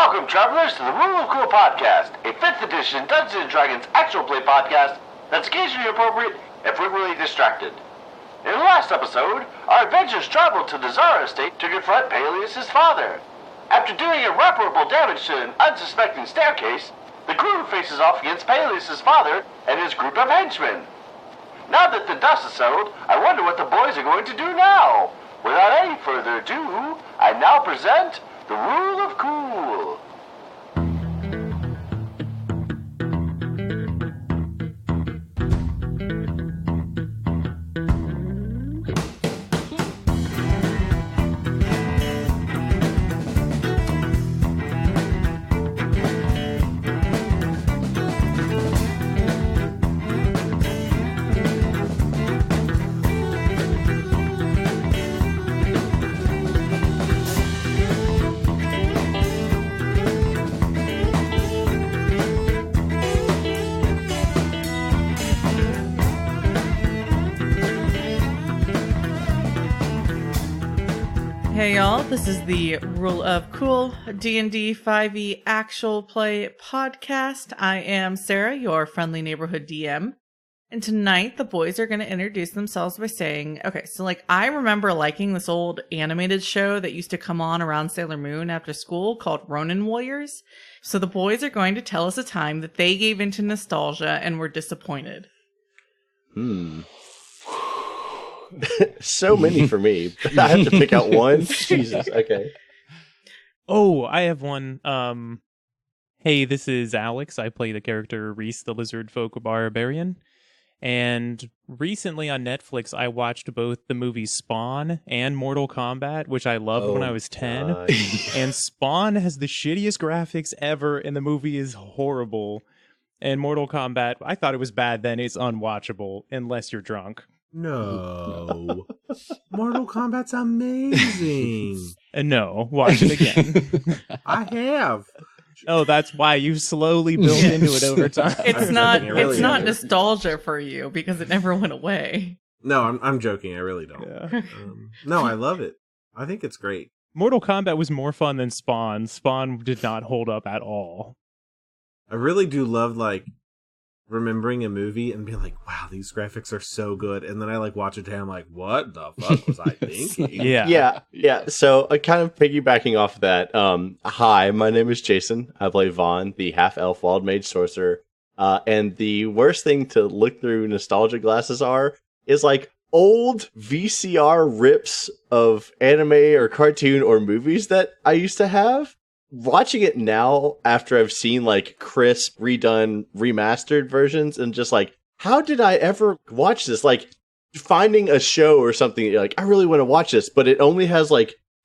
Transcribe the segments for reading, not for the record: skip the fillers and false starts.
Welcome, travelers, to the Rule of Cool podcast, a 5th edition Dungeons & Dragons actual play podcast that's occasionally appropriate and frequently distracted. In the last episode, our adventurers traveled to the Zara estate to confront Paelias' father. After doing irreparable damage to an unsuspecting staircase, the crew faces off against Paelias' father and his group of henchmen. Now that the dust has settled, I wonder what the boys are going to do now. Without any further ado, I now present the Rule of Cool. Hey y'all, this is the Rule of Cool D&D 5e actual play podcast. I am Sarah, your friendly neighborhood DM. And tonight the boys are going to introduce themselves by saying, okay, so I remember liking this old animated show that used to come on around Sailor Moon after school called Ronin Warriors. So the boys are going to tell us a time that they gave into nostalgia and were disappointed. So many for me. I have to pick out one. Jesus. Okay. Oh, I have one. Hey, this is Alex. I play the character Rhys, the Lizardfolk Barbarian. And recently on Netflix, I watched both the movies Spawn and Mortal Kombat, which I loved when I was 10. And Spawn has the shittiest graphics ever, and the movie is horrible. And Mortal Kombat, I thought it was bad then. It's unwatchable unless you're drunk. No. Mortal Kombat's amazing. No, watch it again. I have. Oh, that's why you've slowly built into it over time. It's not nostalgia for you because it never went away. No, I'm joking. I really don't. Yeah. No, I love it. I think it's great. Mortal Kombat was more fun than Spawn. Spawn did not hold up at all. I really do love remembering a movie and being like, wow, these graphics are so good. And then I watch it and I'm like, what the fuck was I thinking? Yeah. So kind of piggybacking off of that. Hi, my name is Jason. I play Vaan, the half-elf wild mage sorcerer. And the worst thing to look through nostalgia glasses is old VCR rips of anime or cartoon or movies that I used to have. Watching it now after I've seen crisp, redone, remastered versions and just how did I ever watch this? Finding a show or something, you're I really want to watch this, but it only has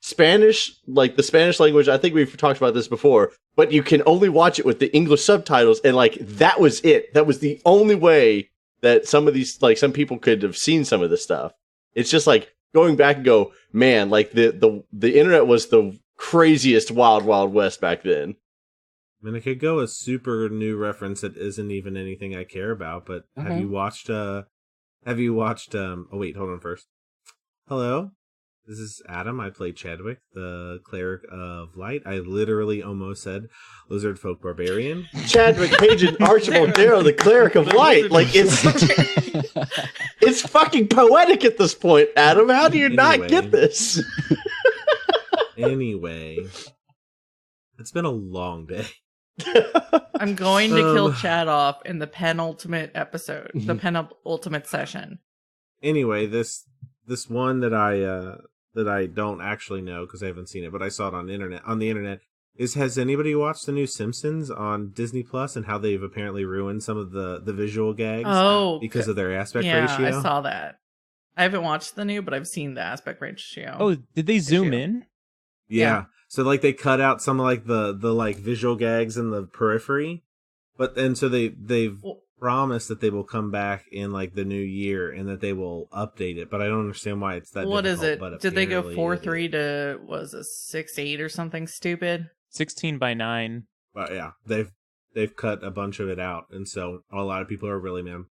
Spanish, the Spanish language. I think we've talked about this before, but you can only watch it with the English subtitles. And that was it. That was the only way that some of these, some people could have seen some of this stuff. It's just going back and go, man, the internet was the craziest wild west back then. I mean, I could go a super new reference that isn't even anything I care about, but have you watched oh wait, hold on first. Hello, this is Adam. I play Chadwick, the Cleric of Light. I literally almost said Lizardfolk Barbarian. Chadwick, Agent Archibald Darrow, the Cleric of Light. It's fucking poetic at this point, Adam. How do you not get this? Anyway, it's been a long day. I'm going to kill Chad off in the penultimate episode, the penultimate session. Anyway, this one that I don't actually know because I haven't seen it, but I saw it on the internet. Has anybody watched the new Simpsons on Disney Plus and how they've apparently ruined some of the visual gags because of their aspect ratio? Yeah, I saw that. I haven't watched the new, but I've seen the aspect ratio. Oh, did they zoom in? Yeah. So they cut out some of the visual gags in the periphery, but then so they've promised that they will come back in the new year and that they will update it. But I don't understand why it's that. What difficult, is it? But did they go 4:3 to was it 6:8 or something stupid? 16:9. But yeah, they've cut a bunch of it out, and so a lot of people are really mad.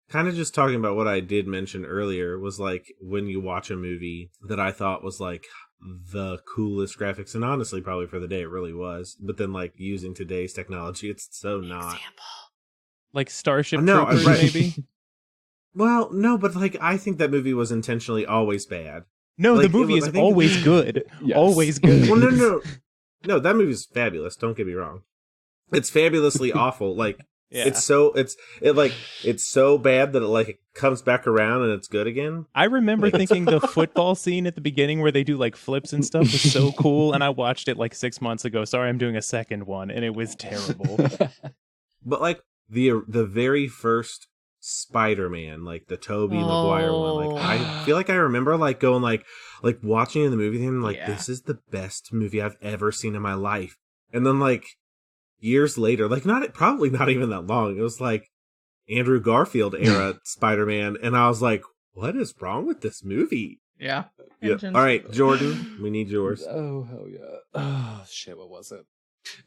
Kind of just talking about what I did mention earlier was when you watch a movie that I thought was the coolest graphics, and honestly, probably for the day it really was. But then, like, using today's technology, it's so not. Like Starship No, Troopers, right. maybe? Well, no, but like, I think that movie was intentionally always bad. No, Like, the movie I is think- always good. Yes. Always good. Well, no, that movie's fabulous. Don't get me wrong. It's fabulously awful. Like, Yeah. it's so bad that it comes back around and it's good again. I remember thinking the football scene at the beginning where they do like flips and stuff was so cool, and I watched it like 6 months ago. Sorry, I'm doing a second one, and it was terrible. But like the very first Spider-Man, like the Tobey Maguire one, like I feel like I remember like going like watching it in the movie theater and like, this is the best movie I've ever seen in my life. And then like years later, like probably not even that long, it was like Andrew Garfield era Spider-Man, and I was like, what is wrong with this movie? Yeah. Yeah. All right, Jordan, we need yours. Oh, hell yeah. Oh, shit, what was it?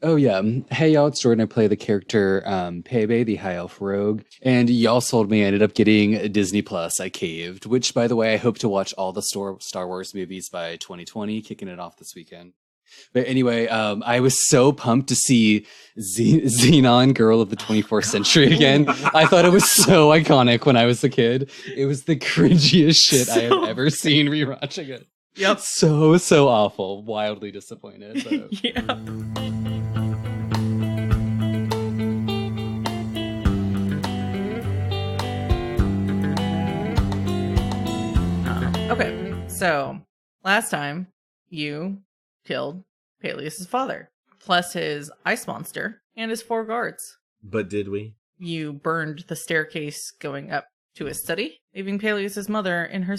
Oh, yeah. Hey, y'all, it's Jordan. I play the character Peebe, the High Elf Rogue. And y'all sold me. I ended up getting Disney Plus. I caved, which, by the way, I hope to watch all the Star Wars movies by 2020, kicking it off this weekend. But anyway, I was so pumped to see Xenon, Girl of the 24th Century again. I thought it was so iconic when I was a kid. It was the cringiest shit I have ever seen rewatching it. Yep. So awful. Wildly disappointed. But... Yeah. Okay, so last time you killed Paelias' father, plus his ice monster and his 4 guards. But did we? You burned the staircase going up to his study, leaving Paelias' mother in her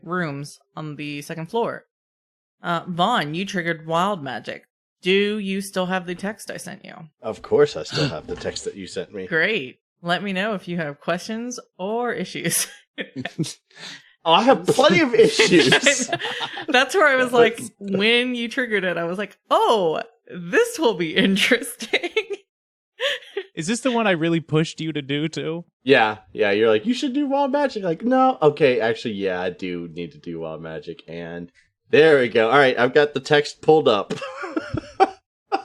rooms on the 2nd floor. Vaan, you triggered wild magic. Do you still have the text I sent you? Of course, I still have the text that you sent me. Great. Let me know if you have questions or issues. Oh, I have plenty of issues. That's where I was like, when you triggered it, I was like, oh, this will be interesting. Is this the one I really pushed you to do too? Yeah. You're like, you should do wild magic. Like, no, okay, actually, yeah, I do need to do wild magic, and there we go. All right, I've got the text pulled up.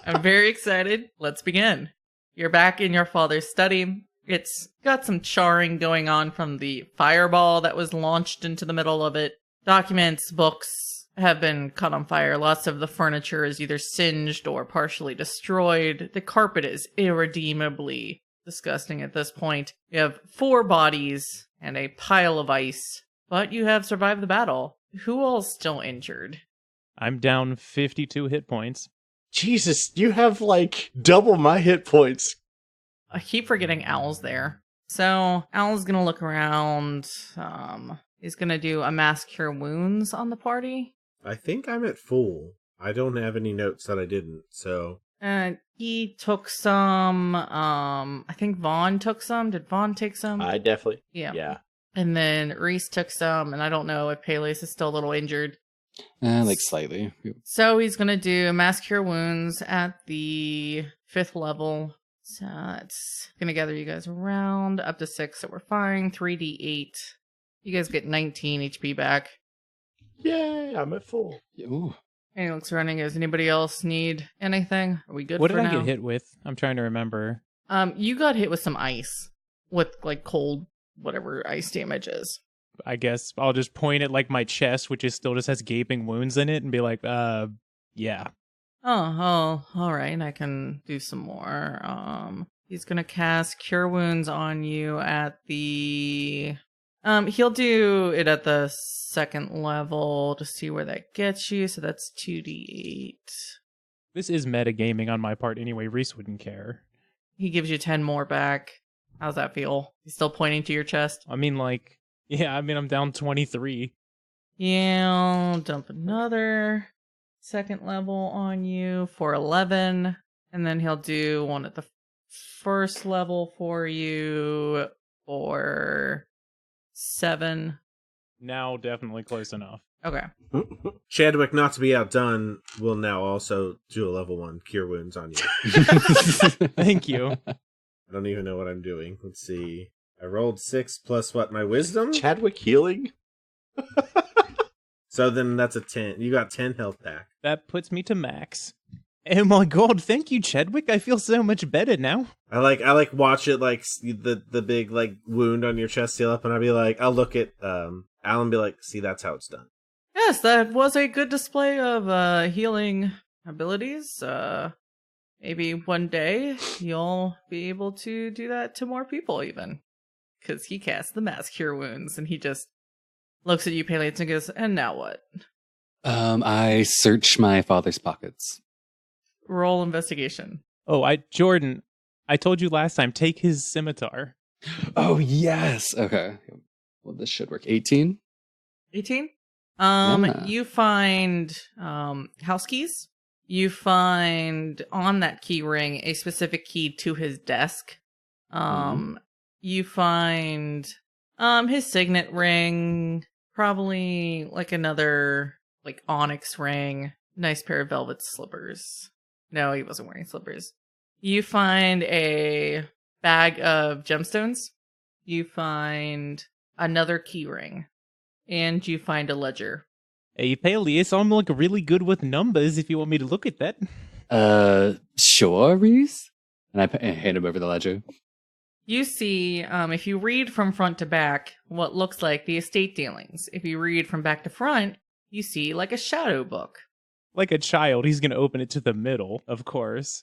I'm very excited. Let's begin. You're back in your father's study. It's got some charring going on from the fireball that was launched into the middle of it. Documents, books have been caught on fire. Lots of the furniture is either singed or partially destroyed. The carpet is irredeemably disgusting at this point. You have 4 bodies and a pile of ice, but you have survived the battle. Who all's still injured? I'm down 52 hit points. Jesus, you have like double my hit points. I keep forgetting Owl's there. So Owl's gonna look around. He's gonna do a mass cure wounds on the party. I think I'm at full. I don't have any notes that I didn't, so... He took some, I think Vaan took some. Did Vaan take some? I definitely. Yeah. Yeah. And then Rhys took some, and I don't know if Paelias is still a little injured. like slightly. So he's gonna do mass cure wounds at the 5th level. So it's gonna gather you guys around up to 6, so we're fine. 3d8. You guys get 19 HP back. Yay, I'm at full. Ooh. And he looks running. Does anybody else need anything? Are we good What for did I now? get hit with? I'm trying to remember. You got hit with some ice. With like cold, whatever ice damage is. I guess I'll just point at like my chest, which is still just has gaping wounds in it, and be like, yeah. Oh, alright. I can do some more. He's gonna cast Cure Wounds on you at the... he'll do it at the 2nd level to see where that gets you, so that's 2d8. This is metagaming on my part anyway. Rhys wouldn't care. He gives you 10 more back. How's that feel? He's still pointing to your chest? I mean, like, yeah, I'm down 23. Yeah, I'll dump another 2nd level on you for 11. And then he'll do one at the 1st level for you for 7. Now definitely close enough. Okay. Chadwick, not to be outdone, will now also do a level 1 cure wounds on you. Thank you. I don't even know what I'm doing. Let's see. I rolled 6 plus what, my wisdom? Chadwick healing? So then that's a 10. You got 10 health back. That puts me to max. Oh my god, thank you, Chadwick. I feel so much better now. I like watch it like the big like wound on your chest heal up, and I'll look at Alan and be like, see, that's how it's done. Yes, that was a good display of healing abilities. Maybe one day you'll be able to do that to more people even. Because he casts the Mass Cure Wounds, and he just looks at you, Paelias, and goes, and now what? I search my father's pockets. Roll investigation. Oh, Jordan, I told you last time, take his scimitar. Oh, yes. Okay. Well, this should work. 18? 18? Yeah. You find house keys. You find on that key ring a specific key to his desk. You find his signet ring, probably like another like onyx ring, nice pair of velvet slippers. No, he wasn't wearing slippers. You find a bag of gemstones. You find another key ring. And you find a ledger. Hey, Paelias, I'm like really good with numbers if you want me to look at that. Sure, Rhys? And I hand him over the ledger. You see, if you read from front to back, what looks like the estate dealings. If you read from back to front, you see like a shadow book. Like a child, he's going to open it to the middle, of course.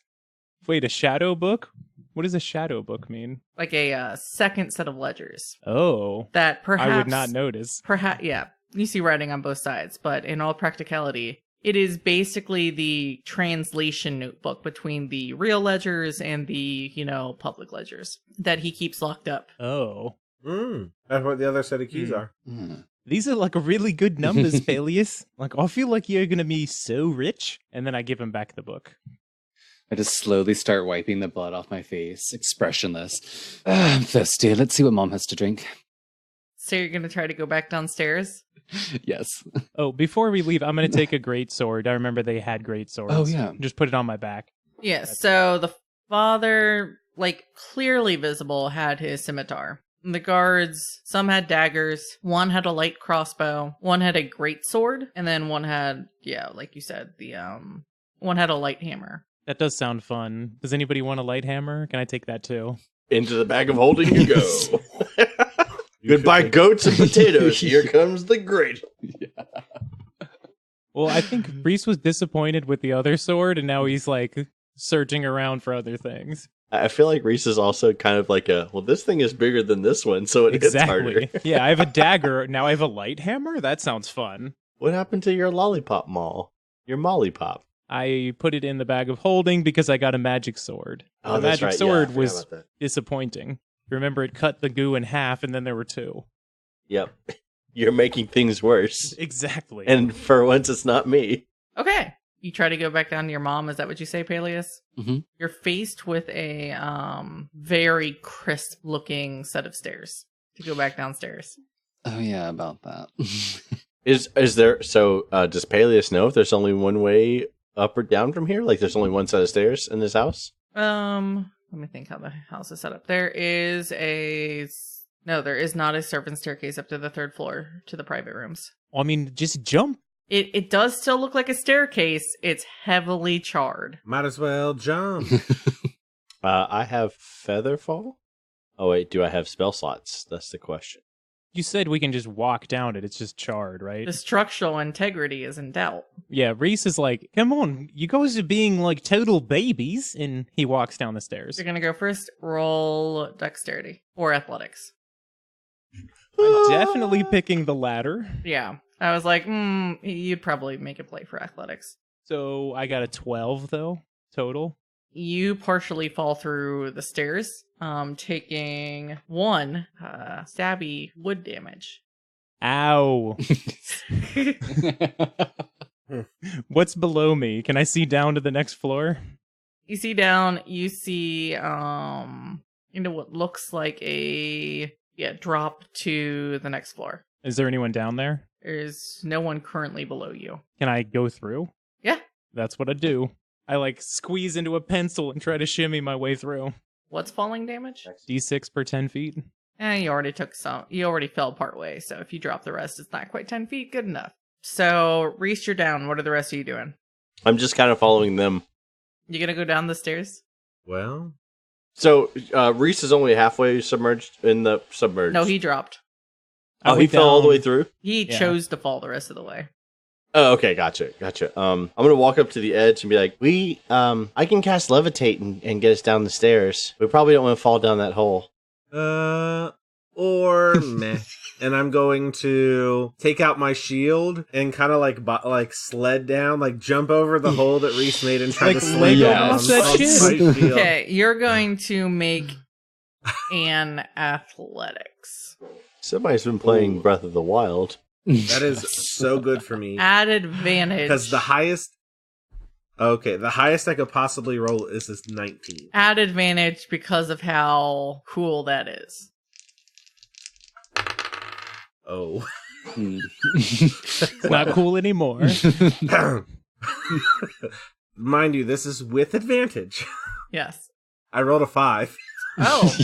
Wait, a shadow book? What does a shadow book mean? Like a second set of ledgers. Oh. That perhaps... I would not notice. Perhaps, yeah. You see writing on both sides, but in all practicality, it is basically the translation notebook between the real ledgers and the, public ledgers that he keeps locked up. Oh. That's what the other set of keys are. These are like really good numbers, Paelias. Like, I feel like you're going to be so rich. And then I give him back the book. I just slowly start wiping the blood off my face, expressionless. I'm thirsty. Let's see what Mom has to drink. So you're going to try to go back downstairs? Yes. Oh, before we leave, I'm going to take a great sword. I remember they had great swords. Oh, yeah. Just put it on my back. Yeah, so the father, clearly visible, had his scimitar. The guards, some had daggers, one had a light crossbow, one had a great sword, and then one had, like you said, one had a light hammer. That does sound fun. Does anybody want a light hammer? Can I take that too? Into the bag of holding you go. Goodbye, goats and potatoes. Here comes the great. Yeah. Well, I think Rhys was disappointed with the other sword, and now he's searching around for other things. I feel like Rhys is also kind of like this thing is bigger than this one, so it hits harder. Yeah, I have a dagger. Now I have a light hammer? That sounds fun. What happened to your lollipop mall? Your molly pop? I put it in the bag of holding because I got a magic sword. Oh, the that's magic right. sword I was forgot about that. disappointing. Remember, it cut the goo in half, and then there were two. Yep. You're making things worse. Exactly. And for once, it's not me. Okay. You try to go back down to your mom. Is that what you say, Paelias? Mm-hmm. You're faced with a very crisp looking set of stairs to go back downstairs. Oh, yeah, about that. Is there, so does Paelias know if there's only one way up or down from here? Like there's only one set of stairs in this house? Let me think how the house is set up. There is not a servant staircase up to the third floor to the private rooms. I mean, just jump. It does still look like a staircase. It's heavily charred. Might as well jump. I have Featherfall. Oh wait, do I have spell slots? That's the question. You said we can just walk down it. It's just charred, right? The structural integrity is in doubt. Yeah, Rhys is like, come on, you guys are being like total babies. And he walks down the stairs. You're going to go first. Roll dexterity or athletics. I'm definitely picking the latter. Yeah. I was like, you'd probably make a play for athletics. So I got a 12, though, total. You partially fall through the stairs, taking 1 stabby wood damage. Ow. What's below me? Can I see down to the next floor? You see down, you see into what looks like a drop to the next floor. Is there anyone down there? There's no one currently below you. Can I go through? Yeah. That's what I do. I squeeze into a pencil and try to shimmy my way through. What's falling damage? D6 per 10 feet. You already took some. You already fell part way, so if you drop the rest, it's not quite 10 feet. Good enough. So, Rhys, you're down. What are the rest of you doing? I'm just kind of following them. You gonna go down the stairs? Well, So Rhys is only halfway submerged in the submerged. No, he dropped. Oh, he fell all the way through? He chose to fall the rest of the way. Oh, okay, gotcha. I'm gonna walk up to the edge and be like, I can cast levitate and get us down the stairs. We probably don't want to fall down that hole. Or meh. And I'm going to take out my shield and kind of like sled down, like jump over the hole that Rhys made and try Like to sled Lego down off that on shit. my shield. Okay, you're going to make an athletics. Somebody's been playing Ooh. Breath of the Wild. That is so good for me. Add advantage. Because the highest I could possibly roll is this 19. Add advantage because of how cool that is. Oh. It's not cool anymore. Mind you, this is with advantage. Yes. I rolled a 5. Oh.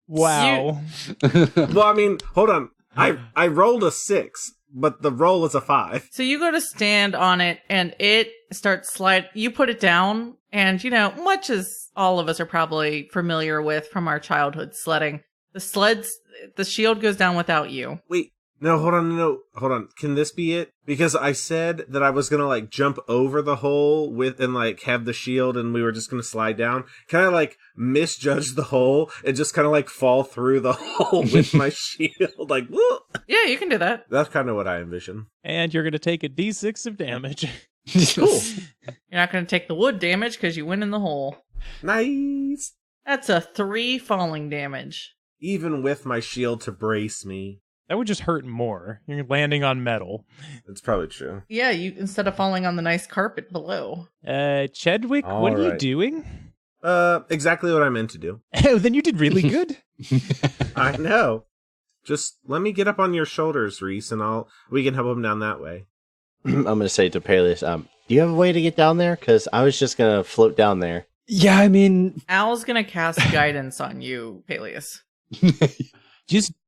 Wow. Well, I mean, hold on. I rolled a 6, but the roll was a 5. So you go to stand on it and it starts slide. You put it down and, much as all of us are probably familiar with from our childhood sledding, the shield goes down without you. Wait, no, hold on. Can this be it? Because I said that I was gonna jump over the hole and have the shield and we were just gonna slide down. Can I misjudge the hole and just kind of fall through the hole with my shield? Whoa! Yeah, you can do that. That's kind of what I envision. And you're going to take a d6 of damage. Cool. You're not going to take the wood damage because you went in the hole. Nice. That's a 3 falling damage. Even with my shield to brace me. That would just hurt more. You're landing on metal. That's probably true. Yeah, you instead of falling on the nice carpet below. Chadwick, what are you doing? Exactly what I meant to do. Oh, then you did really good. I know. Just let me get up on your shoulders, Rhys, and we can help him down that way. I'm gonna say to Paelias, do you have a way to get down there? Because I was just gonna float down there. Yeah, I mean... Al's gonna cast guidance on you, Paelias.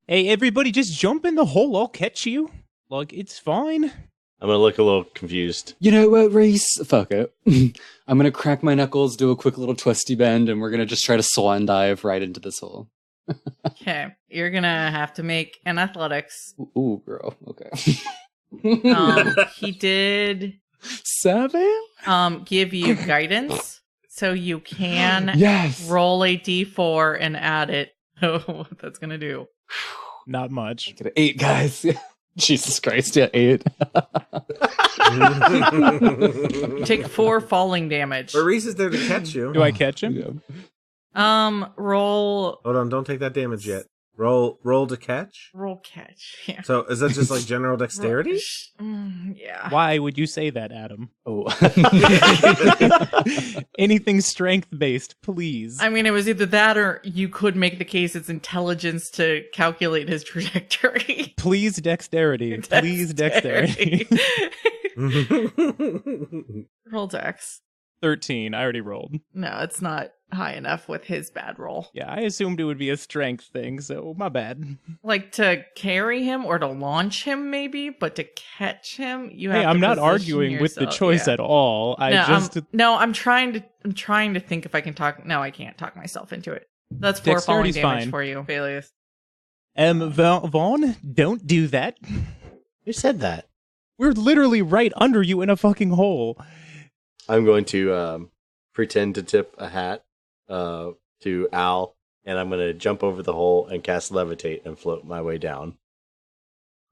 Hey, everybody, just jump in the hole. I'll catch you. It's fine. I'm gonna look a little confused. You know what, Rhys? Fuck it. I'm gonna crack my knuckles, do a quick little twisty bend, and we're gonna just try to swan dive right into this hole. Okay, you're gonna have to make an athletics. Ooh, girl. Okay. He did 7? give you guidance, so you can Yes. roll a d4 and add it. Oh, what that's gonna do? Not much. Get an 8, guys. Jesus Christ, yeah, 8. You take 4 falling damage. But Rhys is there to catch you. Do I catch him? Yeah. Roll Hold on, don't take that damage yet. Roll to catch? roll catch. Yeah. So is that just general dexterity? Yeah. Why would you say that, Adam? Oh. Anything strength-based, please. I mean, it was either that or you could make the case it's intelligence to calculate his trajectory. Please dexterity. Please dexterity. Roll dex. 13. I already rolled. No, it's not high enough with his bad roll. Yeah, I assumed it would be a strength thing, so my bad. Like to carry him or to launch him, maybe, but to catch him, you have. Hey, to I'm not position arguing with the yourself- choice yeah. at all. I'm trying to think if I can talk. No, I can't talk myself into it. That's 4 falling Dexterity's damage fine. for you, Paelias. Vaughn, don't do that. Who said that? We're literally right under you in a fucking hole. I'm going to pretend to tip a hat to Al, and I'm going to jump over the hole and cast levitate and float my way down.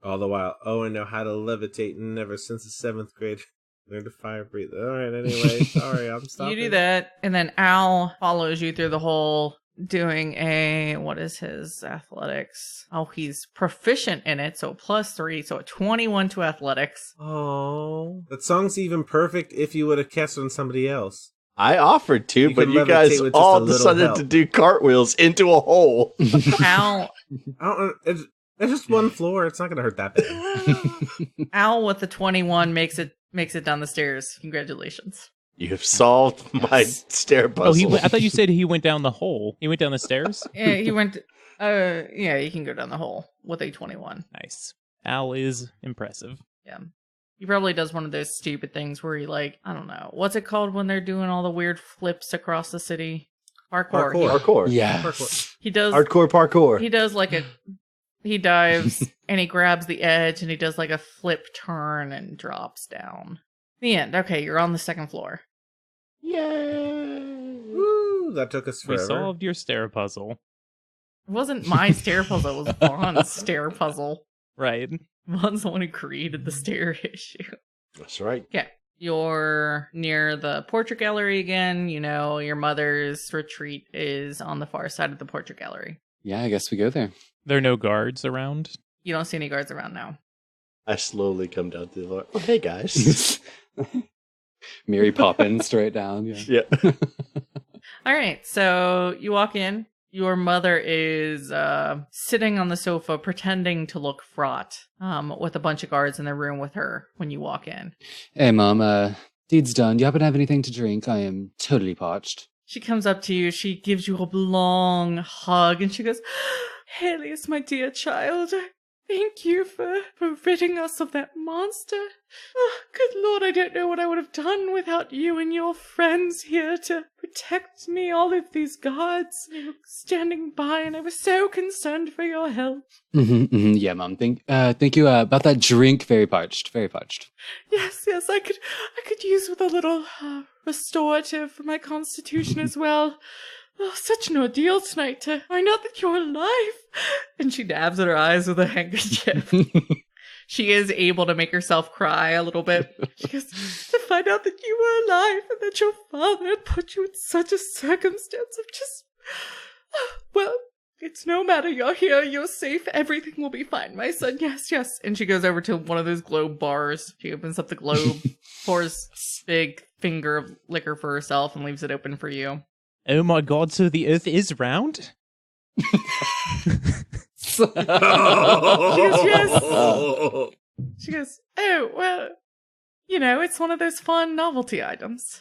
All the while, I know how to levitate and never since the 7th grade learned to fire breathe. Alright, anyway, sorry, I'm stopping. You do that, and then Al follows you through the hole doing what is his athletics? Oh, he's proficient in it, so +3, so a 21 to athletics. Oh, that song's even perfect if you would have cast on somebody else. I offered to, You but can you guys levitate with just all a little decided help. to do cartwheels into a hole. Al, I don't. It's just one floor. It's not going to hurt that bad. Al with the 21 makes it down the stairs. Congratulations. You have solved my stair puzzle. I thought you said he went down the hole. He went down the stairs? Yeah, he went. Yeah, you can go down the hole with a 21. Nice. Al is impressive. Yeah. He probably does one of those stupid things where he, like, I don't know, what's it called when they're doing all the weird flips across the city? Parkour. Parkour. Yeah. He does Hardcore parkour. He does like he dives and he grabs the edge and he does like a flip turn and drops down. The end. Okay, you're on the second floor. Yay! Woo, that took us We forever. solved your stair puzzle. It wasn't my stair puzzle, it was Vaughn's stair puzzle. Right. Vaughn's the one who created the stair issue. That's right. Yeah. You're near the portrait gallery again. You know, your mother's retreat is on the far side of the portrait gallery. Yeah, I guess we go there. There are no guards around. You don't see any guards around now. I slowly come down to the floor. Oh, hey, guys. Mary Poppins straight down. Yeah. Yeah. All right, so you walk in. Your mother is sitting on the sofa pretending to look fraught with a bunch of guards in the room with her when you walk in. Hey, Mom, deed's done. Do you happen to have anything to drink? I am totally parched. She comes up to you. She gives you a long hug and she goes, Paelias, my dear child, thank you for ridding us of that monster. Oh, good Lord, I don't know what I would have done without you and your friends here to protect me. All of these guards, they were standing by, and I was so concerned for your health. Yeah, Mom. Thank you about that drink. Very parched. Very parched. Yes, I could use with a little restorative for my constitution as well. Oh, such an ordeal tonight to find out that you're alive. And she dabs at her eyes with a handkerchief. She is able to make herself cry a little bit. She goes, to find out that you were alive and that your father had put you in such a circumstance of just... Well, it's no matter. You're here. You're safe. Everything will be fine, my son. Yes. And she goes over to one of those globe bars. She opens up the globe, pours a big finger of liquor for herself, and leaves it open for you. Oh my god, so the earth is round? She goes, yes. She goes, oh, well, you know, it's one of those fun novelty items.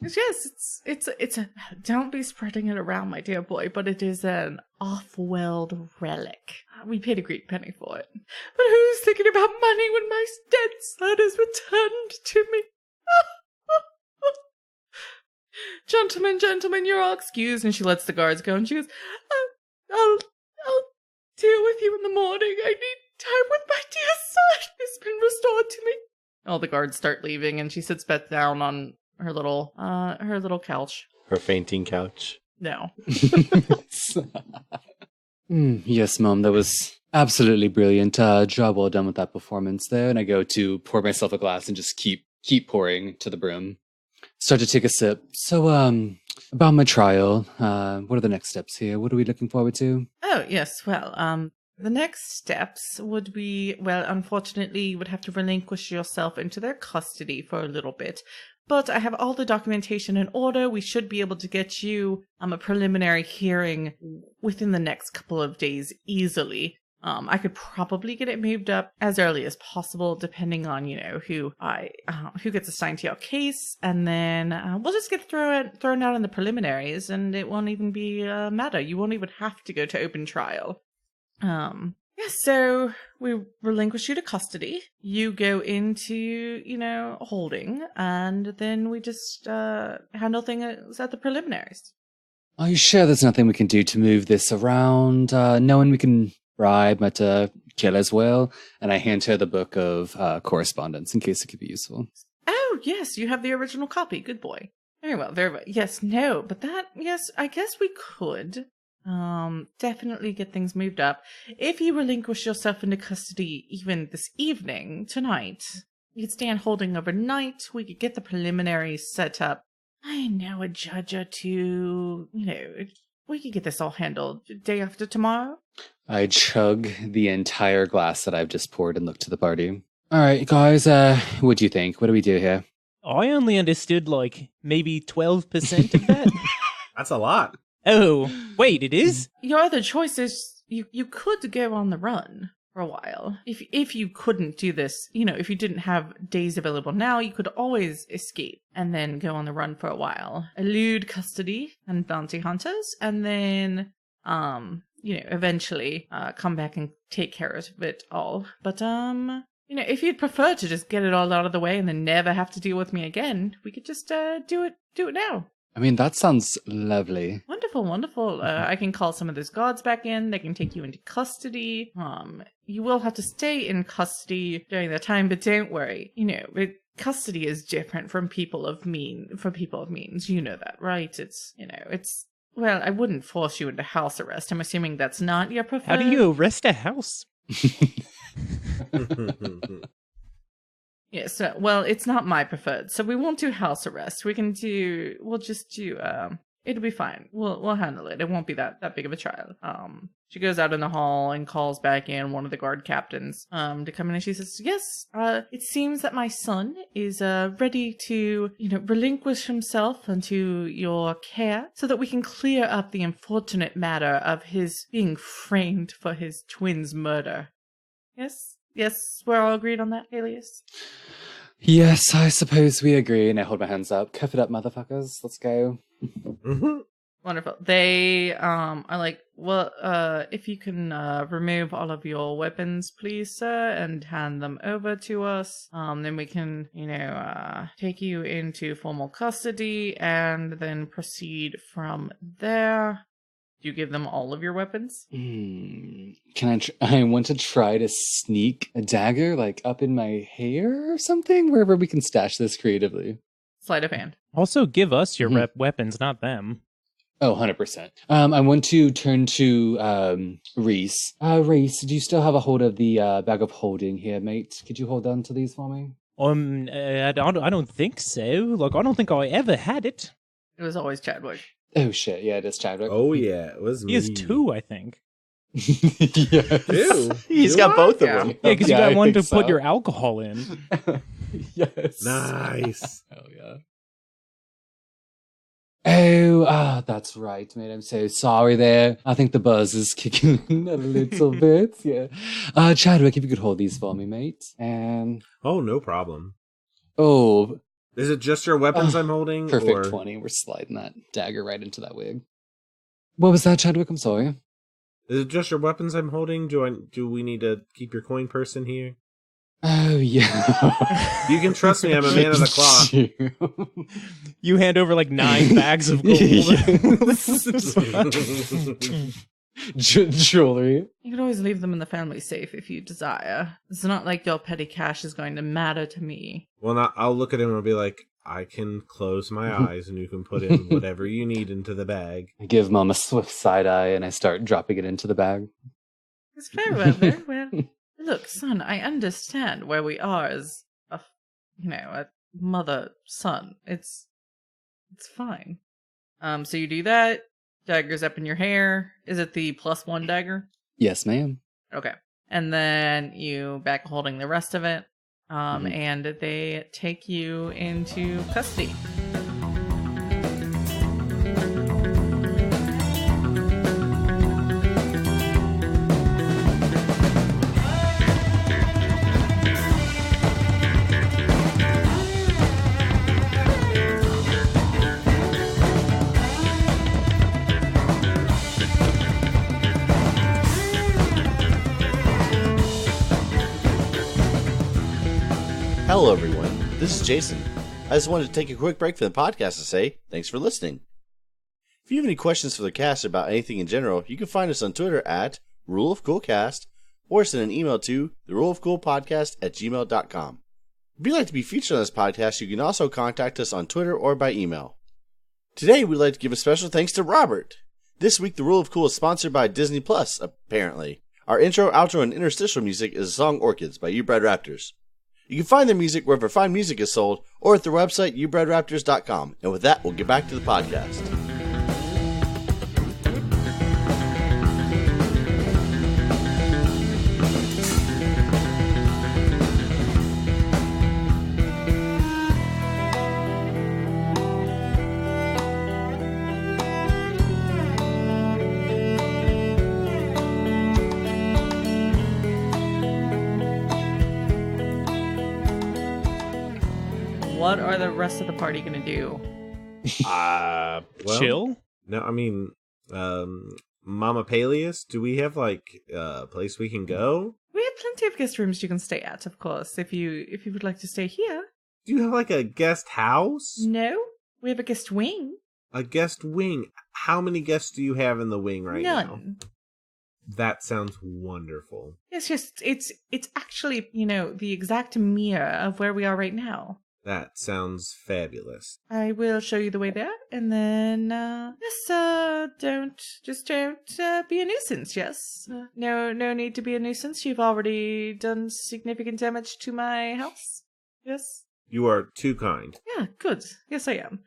Yes, it's a, don't be spreading it around, my dear boy, but it is an off-world relic. We paid a great penny for it. But who's thinking about money when my dead son is returned to me? Gentlemen, you're all excused. And she lets the guards go, and she goes, I'll deal with you in the morning. I need time with my dear son. He's been restored to me. All the guards start leaving, and she sits back down on her little couch. Her fainting couch. No. Yes, Mom, that was absolutely brilliant. Job well done with that performance there. And I go to pour myself a glass and just keep pouring to the brim. Start to take a sip. So, about my trial, what are the next steps here? What are we looking forward to? Oh, yes, well, the next steps would be, well, unfortunately, you would have to relinquish yourself into their custody for a little bit. But I have all the documentation in order. We should be able to get you a preliminary hearing within the next couple of days easily. I could probably get it moved up as early as possible, depending on, you know, who gets assigned to your case, and then we'll just get thrown out in the preliminaries, and it won't even be a matter. You won't even have to go to open trial. So we relinquish you to custody. You go into, you know, holding, and then we just handle things at the preliminaries. Are you sure there's nothing we can do to move this around? Knowing we can bribe, but kill as well. And I hand her the book of correspondence in case it could be useful. Oh, yes, you have the original copy. Good boy. Very well, very well. Yes, no, but that, yes, I guess we could definitely get things moved up. If you relinquish yourself into custody even this evening, tonight, you could stand holding overnight. We could get the preliminaries set up. I know a judge or two, you know, we could get this all handled day after tomorrow. I chug the entire glass that I've just poured and look to the party. All right, guys, what do you think? What do we do here? I only understood, like, maybe 12% of that. That's a lot. Oh, wait, it is? Your other choice is you could go on the run for a while. If you couldn't do this, you know, if you didn't have days available now, you could always escape and then go on the run for a while. Elude custody and bounty hunters, and then, you know, eventually come back and take care of it all. But, you if you'd prefer to just get it all out of the way and then never have to deal with me again, we could just do it now. I mean, that sounds lovely. Wonderful, wonderful. I can call some of those guards back in. They can take you into custody. You will have to stay in custody during that time, but don't worry. Custody is different from people of means. You know that, right? Well, I wouldn't force you into house arrest. I'm assuming that's not your preferred. How do you arrest a house? Yes, well, it's not my preferred, so we won't do house arrest. We'll just do, it'll be fine. We'll handle it. It won't be that big of a trial. She goes out in the hall and calls back in one of the guard captains, to come in, and she says, yes, it seems that my son is, ready to, relinquish himself unto your care so that we can clear up the unfortunate matter of his being framed for his twin's murder. Yes, we're all agreed on that, Paelias? Yes, I suppose we agree. And I hold my hands up. Cuff it up, motherfuckers. Let's go. Mm-hmm. Wonderful. They are like, well, if you can remove all of your weapons, please, sir, and hand them over to us, then we can, take you into formal custody and then proceed from there. Do you give them all of your weapons? Can I want to try to sneak a dagger, like, up in my hair or something? Wherever we can stash this creatively. Sleight of hand. Also, give us your weapons, not them. Oh, 100%. I want to turn to Rhys. Rhys, do you still have a hold of the bag of holding here, mate? Could you hold on to these for me? I don't think so. Like, I don't think I ever had it. It was always Chadwick. Oh, shit. Yeah, it is Chadwick. Oh, yeah. It was me. He has two, I think. Yes. Two? He's got both of them. Yeah, because you got one to put your alcohol in. Yes. Nice. Hell yeah. Oh, that's right, mate. I'm so sorry there. I think the buzz is kicking a little bit. Yeah. Chadwick, if you could hold these for me, mate. And Oh, no problem. oh, Is it just your weapons I'm holding? perfect or... 20. We're sliding that dagger right into that wig. What was that, Chadwick? I'm sorry. Is it just your weapons I'm holding? Do we need to keep your coin purse in here? Oh, yeah. You can trust me, I'm a man of the cloth. You hand over like 9 bags of gold. Jewelry. You could always leave them in the family safe if you desire. It's not like your petty cash is going to matter to me. Well, I'll look at him and I'll be like, I can close my eyes and you can put in whatever you need into the bag. I give Mom a swift side eye and I start dropping it into the bag. It's very well, very well. Look, son, I understand where we are as a mother-son. It's fine. So you do that. Dagger's up in your hair. Is it the +1 dagger? Yes, ma'am. Okay. And then you back holding the rest of it. And they take you into custody. Hello, everyone. This is Jason. I just wanted to take a quick break from the podcast to say thanks for listening. If you have any questions for the cast about anything in general, you can find us on Twitter at RuleOfCoolCast or send an email to theruleofcoolpodcast@gmail.com. If you'd like to be featured on this podcast, you can also contact us on Twitter or by email. Today, we'd like to give a special thanks to Robert. This week, The Rule of Cool is sponsored by Disney Plus, apparently. Our intro, outro, and interstitial music is the song Orchids by You Bred Raptors. You can find their music wherever fine music is sold or at their website, youbredraptors.com. And with that, we'll get back to the podcast. What are the rest of the party going to do? Well, Chill? No, I mean, Mama Paelias, do we have, like, a place we can go? We have plenty of guest rooms you can stay at, of course, if you would like to stay here. Do you have like a guest house? No, we have a guest wing. A guest wing. How many guests do you have in the wing right now? None. That sounds wonderful. It's just it's actually, the exact mirror of where we are right now. That sounds fabulous. I will show you the way there, and then don't be a nuisance. Yes, no need to be a nuisance. You've already done significant damage to my house. Yes. You are too kind. Yeah, good. Yes, I am.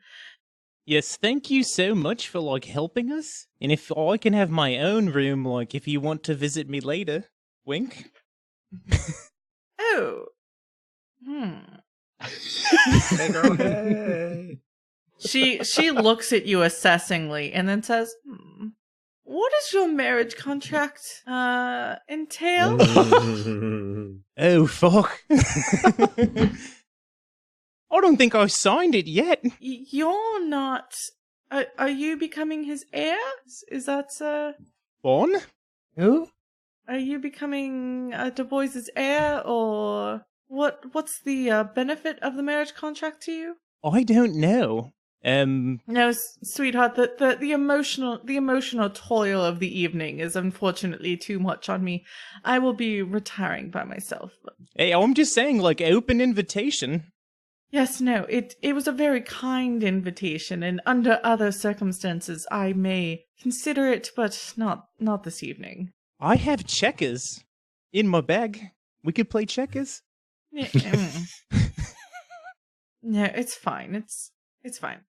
Yes, thank you so much for, helping us. And if I can have my own room, if you want to visit me later. Wink. Oh. Hey, girl, hey. She looks at you assessingly and then says, what does your marriage contract entail? Oh, fuck. I don't think I've signed it yet. You're not... Are you becoming his heir? Is that, Vaan? Who? Are you becoming Du Bois' heir, or... What's the benefit of the marriage contract to you? I don't know. No, sweetheart, the emotional toil of the evening is unfortunately too much on me. I will be retiring by myself. Hey, I'm just saying, open invitation. Yes, no, it was a very kind invitation, and under other circumstances I may consider it, but not this evening. I have checkers in my bag. We could play checkers. No, it's fine. It's fine.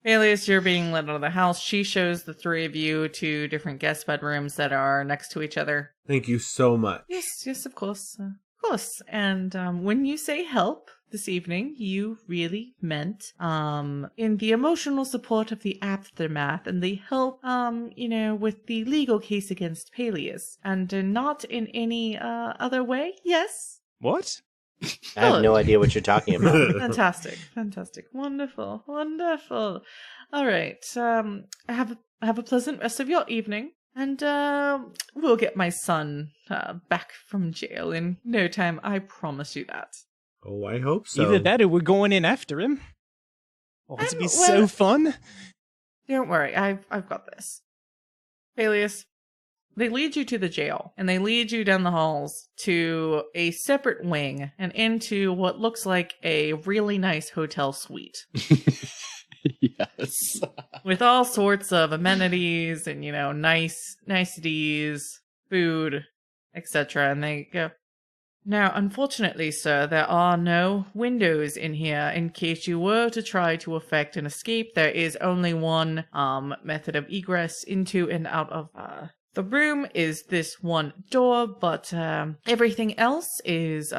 Paelias, you're being let out of the house. She shows the three of you to different guest bedrooms that are next to each other. Thank you so much. Yes, of course. Of course. And when you say help this evening, you really meant in the emotional support of the aftermath and the help, with the legal case against Paelias, and not in any other way. Yes? What? I have no idea what you're talking about. Fantastic. Wonderful. All right. Have a pleasant rest of your evening, and we'll get my son back from jail in no time. I promise you that. Oh, I hope so. Either that or we're going in after him. Oh, this would be so fun. Don't worry. I've got this. Paelias, they lead you to the jail, and they lead you down the halls to a separate wing and into what looks like a really nice hotel suite. Yes. With all sorts of amenities and, niceties, food, etc. And they go, now, unfortunately, sir, there are no windows in here. In case you were to try to effect an escape, there is only one method of egress into and out of the room is this one door, but everything else is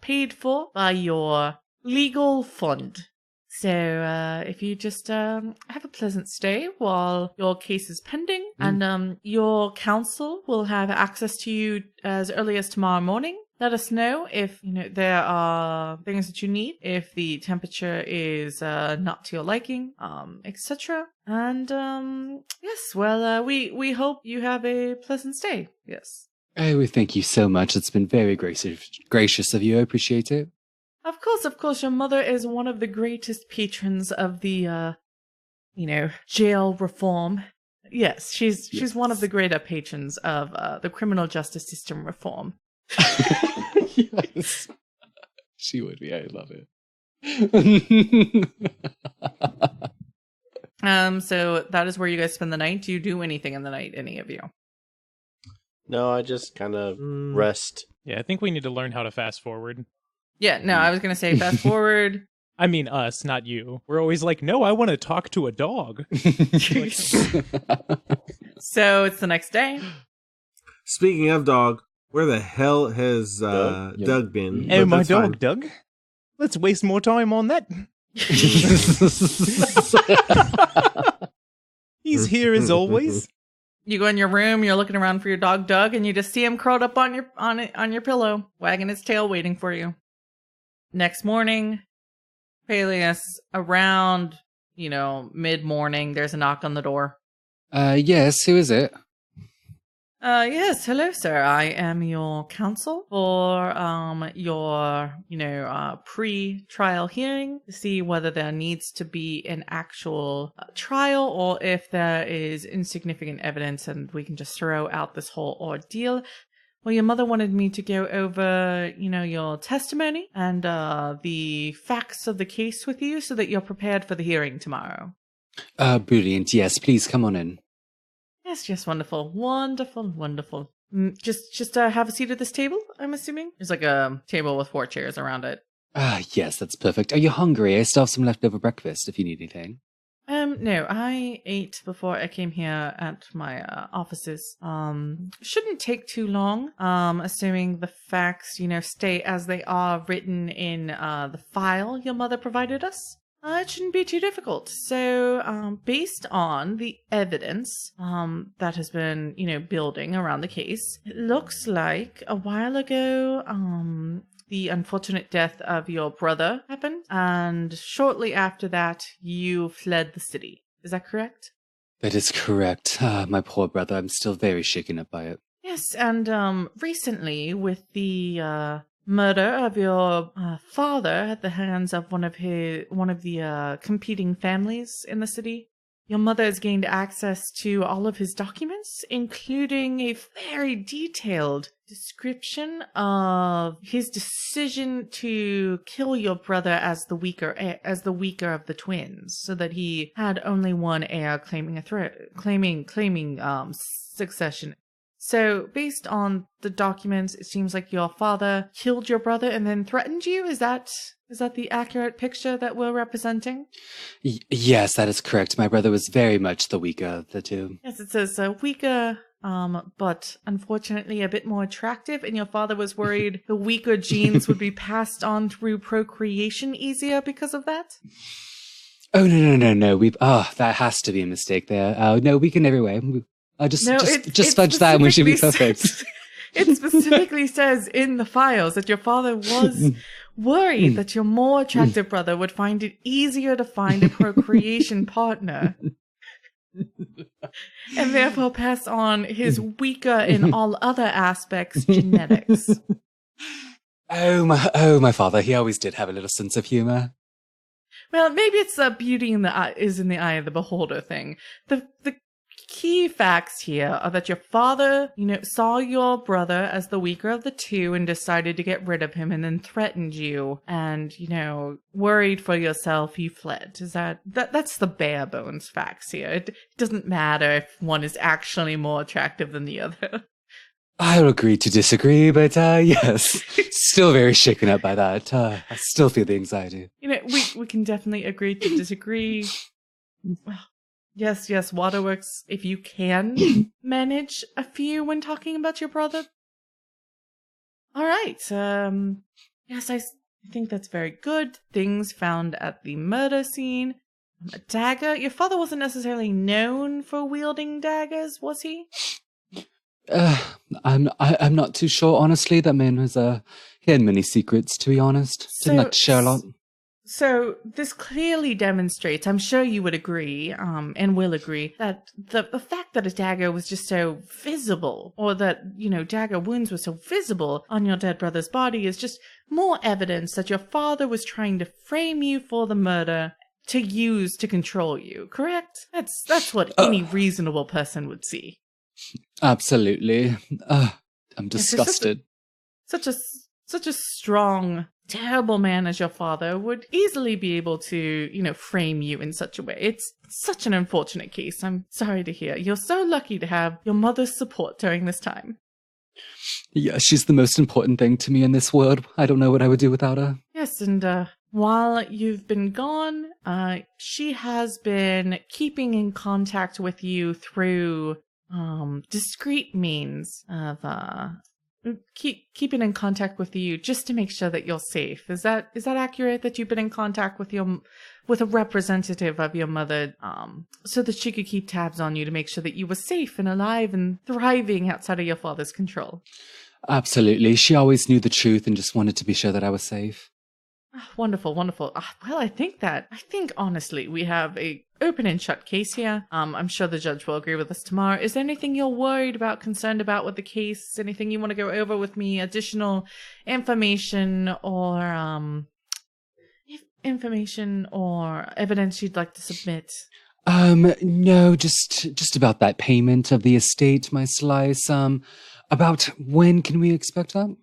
paid for by your legal fund. So if you just have a pleasant stay while your case is pending, and your counsel will have access to you as early as tomorrow morning. Let us know if there are things that you need, if the temperature is not to your liking, etc. And yes, well, we hope you have a pleasant stay. Yes. Oh, we thank you so much. It's been very gracious of you. I appreciate it. Of course. Your mother is one of the greatest patrons of the, jail reform. Yes, she's one of the greater patrons of the criminal justice system reform. Yes. She would be. I love it. So that is where you guys spend the night. Do you do anything in the night, any of you? No, I just kind of rest. Yeah, I think we need to learn how to fast forward. Yeah, no, I was going to say fast forward. I mean us, not you. We're always like, no, I want to talk to a dog. So it's the next day. Speaking of dog, where the hell has Doug been? Oh, But my that's dog, fine. Doug. Let's waste more time on that. He's here as always. You go in your room, you're looking around for your dog Doug, and you just see him curled up on your pillow, wagging his tail, waiting for you. Next morning, Paelias, around, mid-morning, there's a knock on the door. Yes, who is it? Yes, hello, sir. I am your counsel for your, pre-trial hearing to see whether there needs to be an actual trial or if there is insignificant evidence and we can just throw out this whole ordeal. Well, your mother wanted me to go over, your testimony and the facts of the case with you so that you're prepared for the hearing tomorrow. Brilliant. Yes, please come on in. Yes, wonderful. Wonderful. Just have a seat at this table, I'm assuming? There's like a table with 4 chairs around it. Yes, that's perfect. Are you hungry? I still have some leftover breakfast if you need anything. No, I ate before I came here at my offices. Shouldn't take too long, assuming the facts, stay as they are written in the file your mother provided us. It shouldn't be too difficult. So, based on the evidence that has been, building around the case, it looks like a while ago, the unfortunate death of your brother happened, and shortly after that, you fled the city. Is that correct? That is correct. My poor brother. I'm still very shaken up by it. Yes, and recently, with the murder of your father at the hands of one of the competing families in the city, your mother has gained access to all of his documents, including a very detailed description of his decision to kill your brother as the weaker of the twins, so that he had only one heir claiming succession. So, based on the documents, it seems like your father killed your brother and then threatened you. Is that the accurate picture that we're representing? Yes, that is correct. My brother was very much the weaker of the two. Yes, it says weaker, but unfortunately a bit more attractive, and your father was worried the weaker genes would be passed on through procreation easier because of that? Oh, no. That has to be a mistake there. No, weak in every way. Just fudge that and we should be perfect. It specifically says in the files that your father was worried that your more attractive brother would find it easier to find a procreation partner. And therefore pass on his weaker in all other aspects genetics. Oh, my father. He always did have a little sense of humor. Well, maybe it's the beauty in the eye of the beholder thing. The key facts here are that your father, saw your brother as the weaker of the two and decided to get rid of him and then threatened you and, worried for yourself, you fled. Is that's the bare bones facts here. It doesn't matter if one is actually more attractive than the other. I'll agree to disagree, but yes, still very shaken up by that. I still feel the anxiety. We can definitely agree to disagree. Yes, Waterworks, if you can manage a few when talking about your brother. All right, yes, I think that's very good. Things found at the murder scene. A dagger. Your father wasn't necessarily known for wielding daggers, was he? I'm not too sure, honestly. That man was, he had many secrets, to be honest. Didn't like to share a lot. So this clearly demonstrates, I'm sure you would agree, and will agree, that the fact that a dagger was just so visible, or that, dagger wounds were so visible on your dead brother's body is just more evidence that your father was trying to frame you for the murder to use to control you, correct? That's what any reasonable person would see. Absolutely. I'm disgusted. Such a strong, terrible man as your father would easily be able to, frame you in such a way. It's such an unfortunate case. I'm sorry to hear. You're so lucky to have your mother's support during this time. Yeah, she's the most important thing to me in this world. I don't know what I would do without her. Yes, and while you've been gone, she has been keeping in contact with you through discreet means of keeping in contact with you just to make sure that you're safe. Is that accurate, that you've been in contact with a representative of your mother, so that she could keep tabs on you to make sure that you were safe and alive and thriving outside of your father's control? Absolutely. She always knew the truth and just wanted to be sure that I was safe. Wonderful, wonderful. Well, I think honestly we have a open and shut case here. I'm sure the judge will agree with us tomorrow. Is there anything you're worried about, concerned about with the case? Anything you want to go over with me? Additional information or evidence you'd like to submit? No, just about that payment of the estate, my slice. About when can we expect that?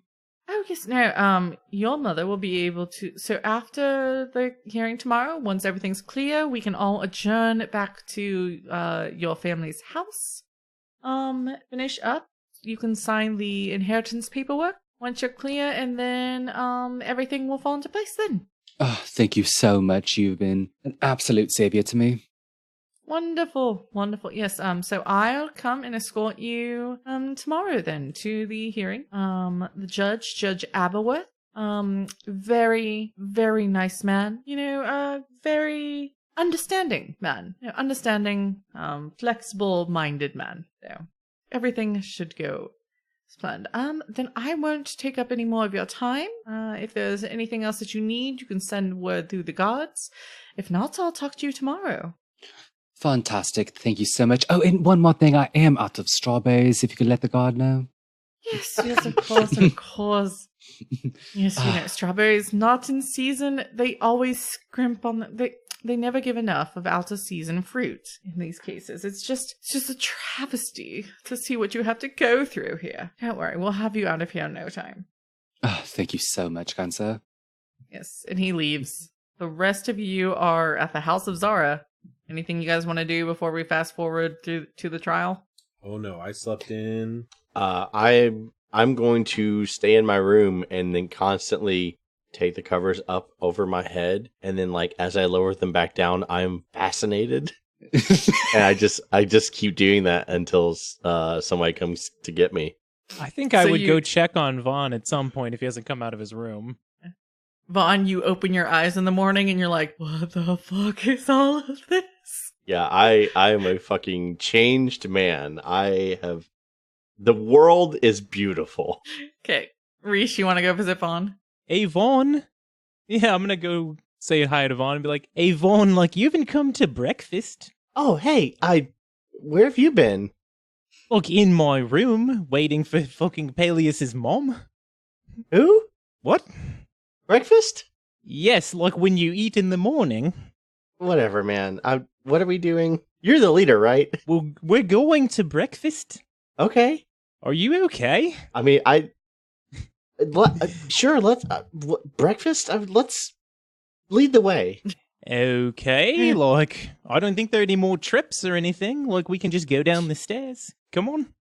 Oh, yes, no, your mother will be able to, so after the hearing tomorrow, once everything's clear, we can all adjourn back to, your family's house. Finish up. You can sign the inheritance paperwork once you're clear, and then, everything will fall into place then. Oh, thank you so much. You've been an absolute savior to me. Wonderful, wonderful. Yes, so I'll come and escort you tomorrow then to the hearing. The Judge Aberworth, very, very nice man. Very understanding man. Understanding, flexible-minded man. So everything should go splendid. Then I won't take up any more of your time. If there's anything else that you need, you can send word through the guards. If not, I'll talk to you tomorrow. Fantastic. Thank you so much. Oh, and one more thing. I am out of strawberries, if you could let the guard know. Yes, of course, of course. Yes, strawberries not in season. They always scrimp on they never give enough of out of season fruit in these cases. It's just a travesty to see what you have to go through here. Don't worry, we'll have you out of here in no time. Oh, thank you so much, kind sir. Yes, and he leaves. The rest of you are at the House of Zara. Anything you guys want to do before we fast forward to the trial? Oh no, I slept in. I'm going to stay in my room and then constantly take the covers up over my head, and then like as I lower them back down, I'm fascinated. And I just keep doing that until somebody comes to get me. I think I would go check on Vaan at some point if he hasn't come out of his room. Vaan, you open your eyes in the morning and you're like, what the fuck is all of this? Yeah, I am a fucking changed man. The world is beautiful. Okay. Rhys, you want to go visit Vaan? Hey, Vaan. Yeah, I'm gonna go say hi to Vaan and be like, hey, Vaan, like, you haven't come to breakfast? Oh, hey, where have you been? Look, in my room, waiting for fucking Paelias' mom. Who? What? Breakfast? Yes, like when you eat in the morning. Whatever, man. What are we doing? You're the leader, right? Well, we're going to breakfast. Okay. Are you okay? I mean, sure, let's... breakfast? Let's lead the way. Okay, like, I don't think there are any more trips or anything. Like, we can just go down the stairs. Come on.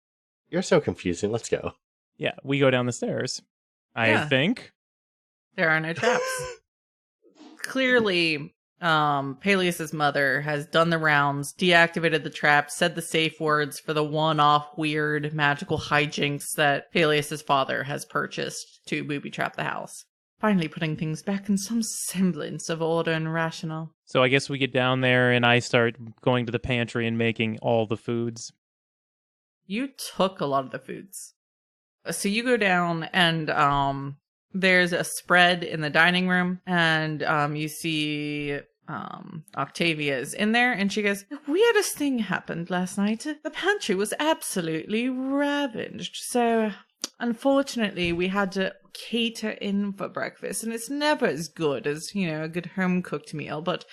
You're so confusing. Let's go. Yeah, we go down the stairs. I think. There are no traps. Clearly, Paelias' mother has done the rounds, deactivated the traps, said the safe words for the one-off weird magical hijinks that Paelias' father has purchased to booby-trap the house. Finally putting things back in some semblance of order and rational. So I guess we get down there and I start going to the pantry and making all the foods. You took a lot of the foods. So you go down and there's a spread in the dining room, and you see Octavia is in there, and she goes, "The weirdest thing happened last night. The pantry was absolutely ravaged. So, unfortunately, we had to cater in for breakfast, and it's never as good as, a good home-cooked meal, but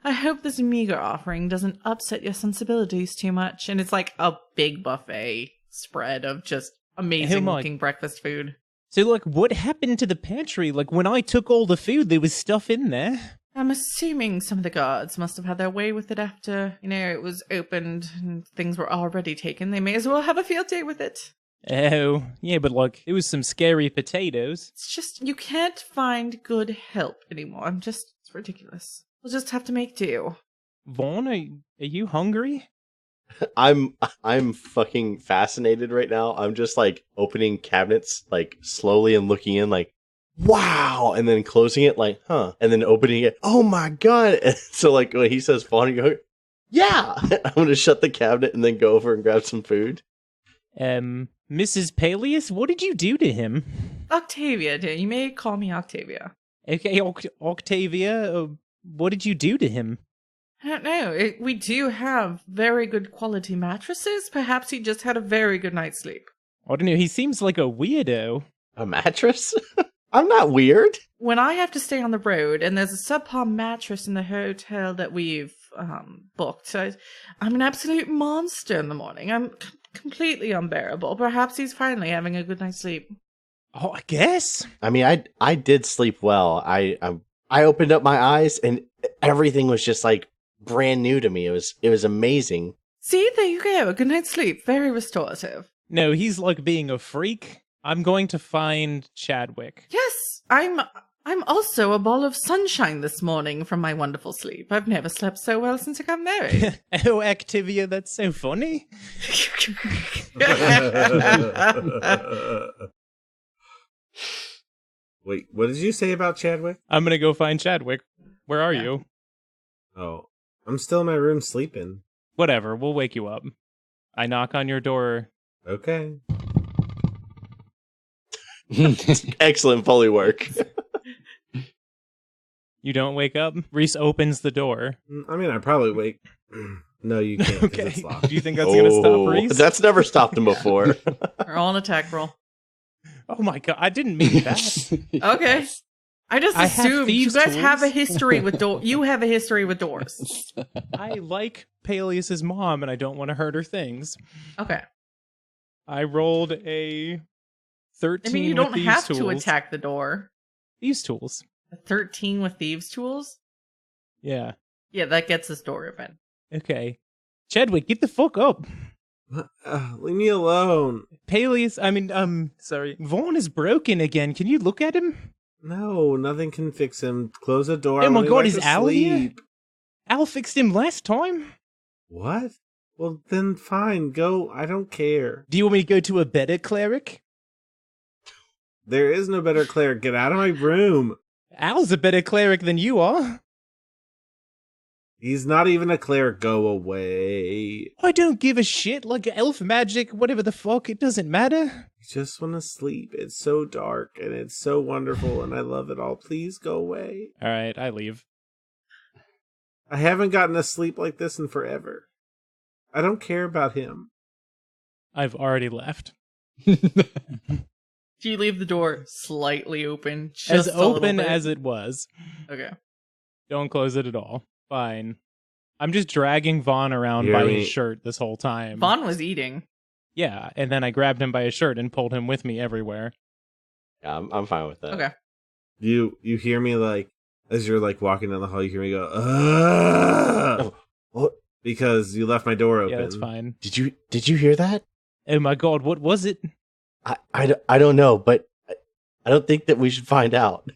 I hope this meager offering doesn't upset your sensibilities too much." And it's like a big buffet spread of just amazing-looking breakfast food. So, like, what happened to the pantry? Like, when I took all the food, there was stuff in there. I'm assuming some of the guards must have had their way with it after, it was opened and things were already taken. They may as well have a field day with it. Oh, yeah, but, like, it was some scary potatoes. It's just, you can't find good help anymore. It's ridiculous. We'll just have to make do. Vaan, are you hungry? I'm fucking fascinated right now. I'm just like opening cabinets like slowly and looking in like, wow, and then closing it like, huh, and then opening it, oh my god. And so like when he says Vaan, you go, yeah. I'm gonna shut the cabinet and then go over and grab some food. Mrs. Paelias, what did you do to him? Octavia, dear. You may call me Octavia. Okay, Octavia, what did you do to him? I don't know. We do have very good quality mattresses. Perhaps he just had a very good night's sleep. I don't know, he seems like a weirdo. A mattress? I'm not weird. When I have to stay on the road and there's a subpar mattress in the hotel that we've booked, I'm an absolute monster in the morning. I'm completely unbearable. Perhaps he's finally having a good night's sleep. Oh, I guess. I mean, I did sleep well. I opened up my eyes and everything was just like brand new to me. It was amazing. See, there you go. A good night's sleep. Very restorative. No, he's like being a freak. I'm going to find Chadwick. Yes, I'm also a ball of sunshine this morning from my wonderful sleep. I've never slept so well since I got married. Oh, Activia, that's so funny. Wait, what did you say about Chadwick? I'm gonna go find Chadwick. Where are you? Oh, I'm still in my room sleeping. Whatever, we'll wake you up. I knock on your door. Okay. Excellent Foley work. You don't wake up? Rhys opens the door. I mean, I probably wake. No, you can't. 'Cause Okay. it's locked. Do you think that's gonna stop Rhys? That's never stopped him before. We're all on attack roll. Oh my god, I didn't mean that. Okay. I just I have assumed you thieves' guys tools. have a history with doors. You have a history with doors. I like Paelias' mom and I don't want to hurt her things. Okay. I rolled a 13 I mean, you with don't thieves' have tools. to attack the door. Thieves' tools. A 13 with thieves' tools? Yeah. Yeah, that gets this door open. Okay. Chadwick, get the fuck up. Leave me alone. Paelias, sorry. Vaan is broken again. Can you look at him? No, nothing can fix him. Close the door. Oh my I god, like is to Al here? sleep. Al fixed him last time. What? Well, then fine. Go. I don't care. Do you want me to go to a better cleric? There is no better cleric. Get out of my room. Al's a better cleric than you are. He's not even a cleric. Go away. I don't give a shit. Like elf magic, whatever the fuck, it doesn't matter. I just want to sleep. It's so dark and it's so wonderful and I love it all. Please go away. Alright, I leave. I haven't gotten a sleep like this in forever. I don't care about him. I've already left. Do you leave the door slightly open? As Just a little open bit? as it was. Okay. Don't close it at all. Fine. I'm just dragging Vaan around by his shirt this whole time. Vaan was eating. Yeah, and then I grabbed him by his shirt and pulled him with me everywhere. Yeah, I'm fine with that. Okay. You hear me like as you're like walking down the hall. You hear me go, "Ugh!" What? Because you left my door open. Yeah, that's fine. Did you hear that? Oh my god, what was it? I don't know, but I don't think that we should find out.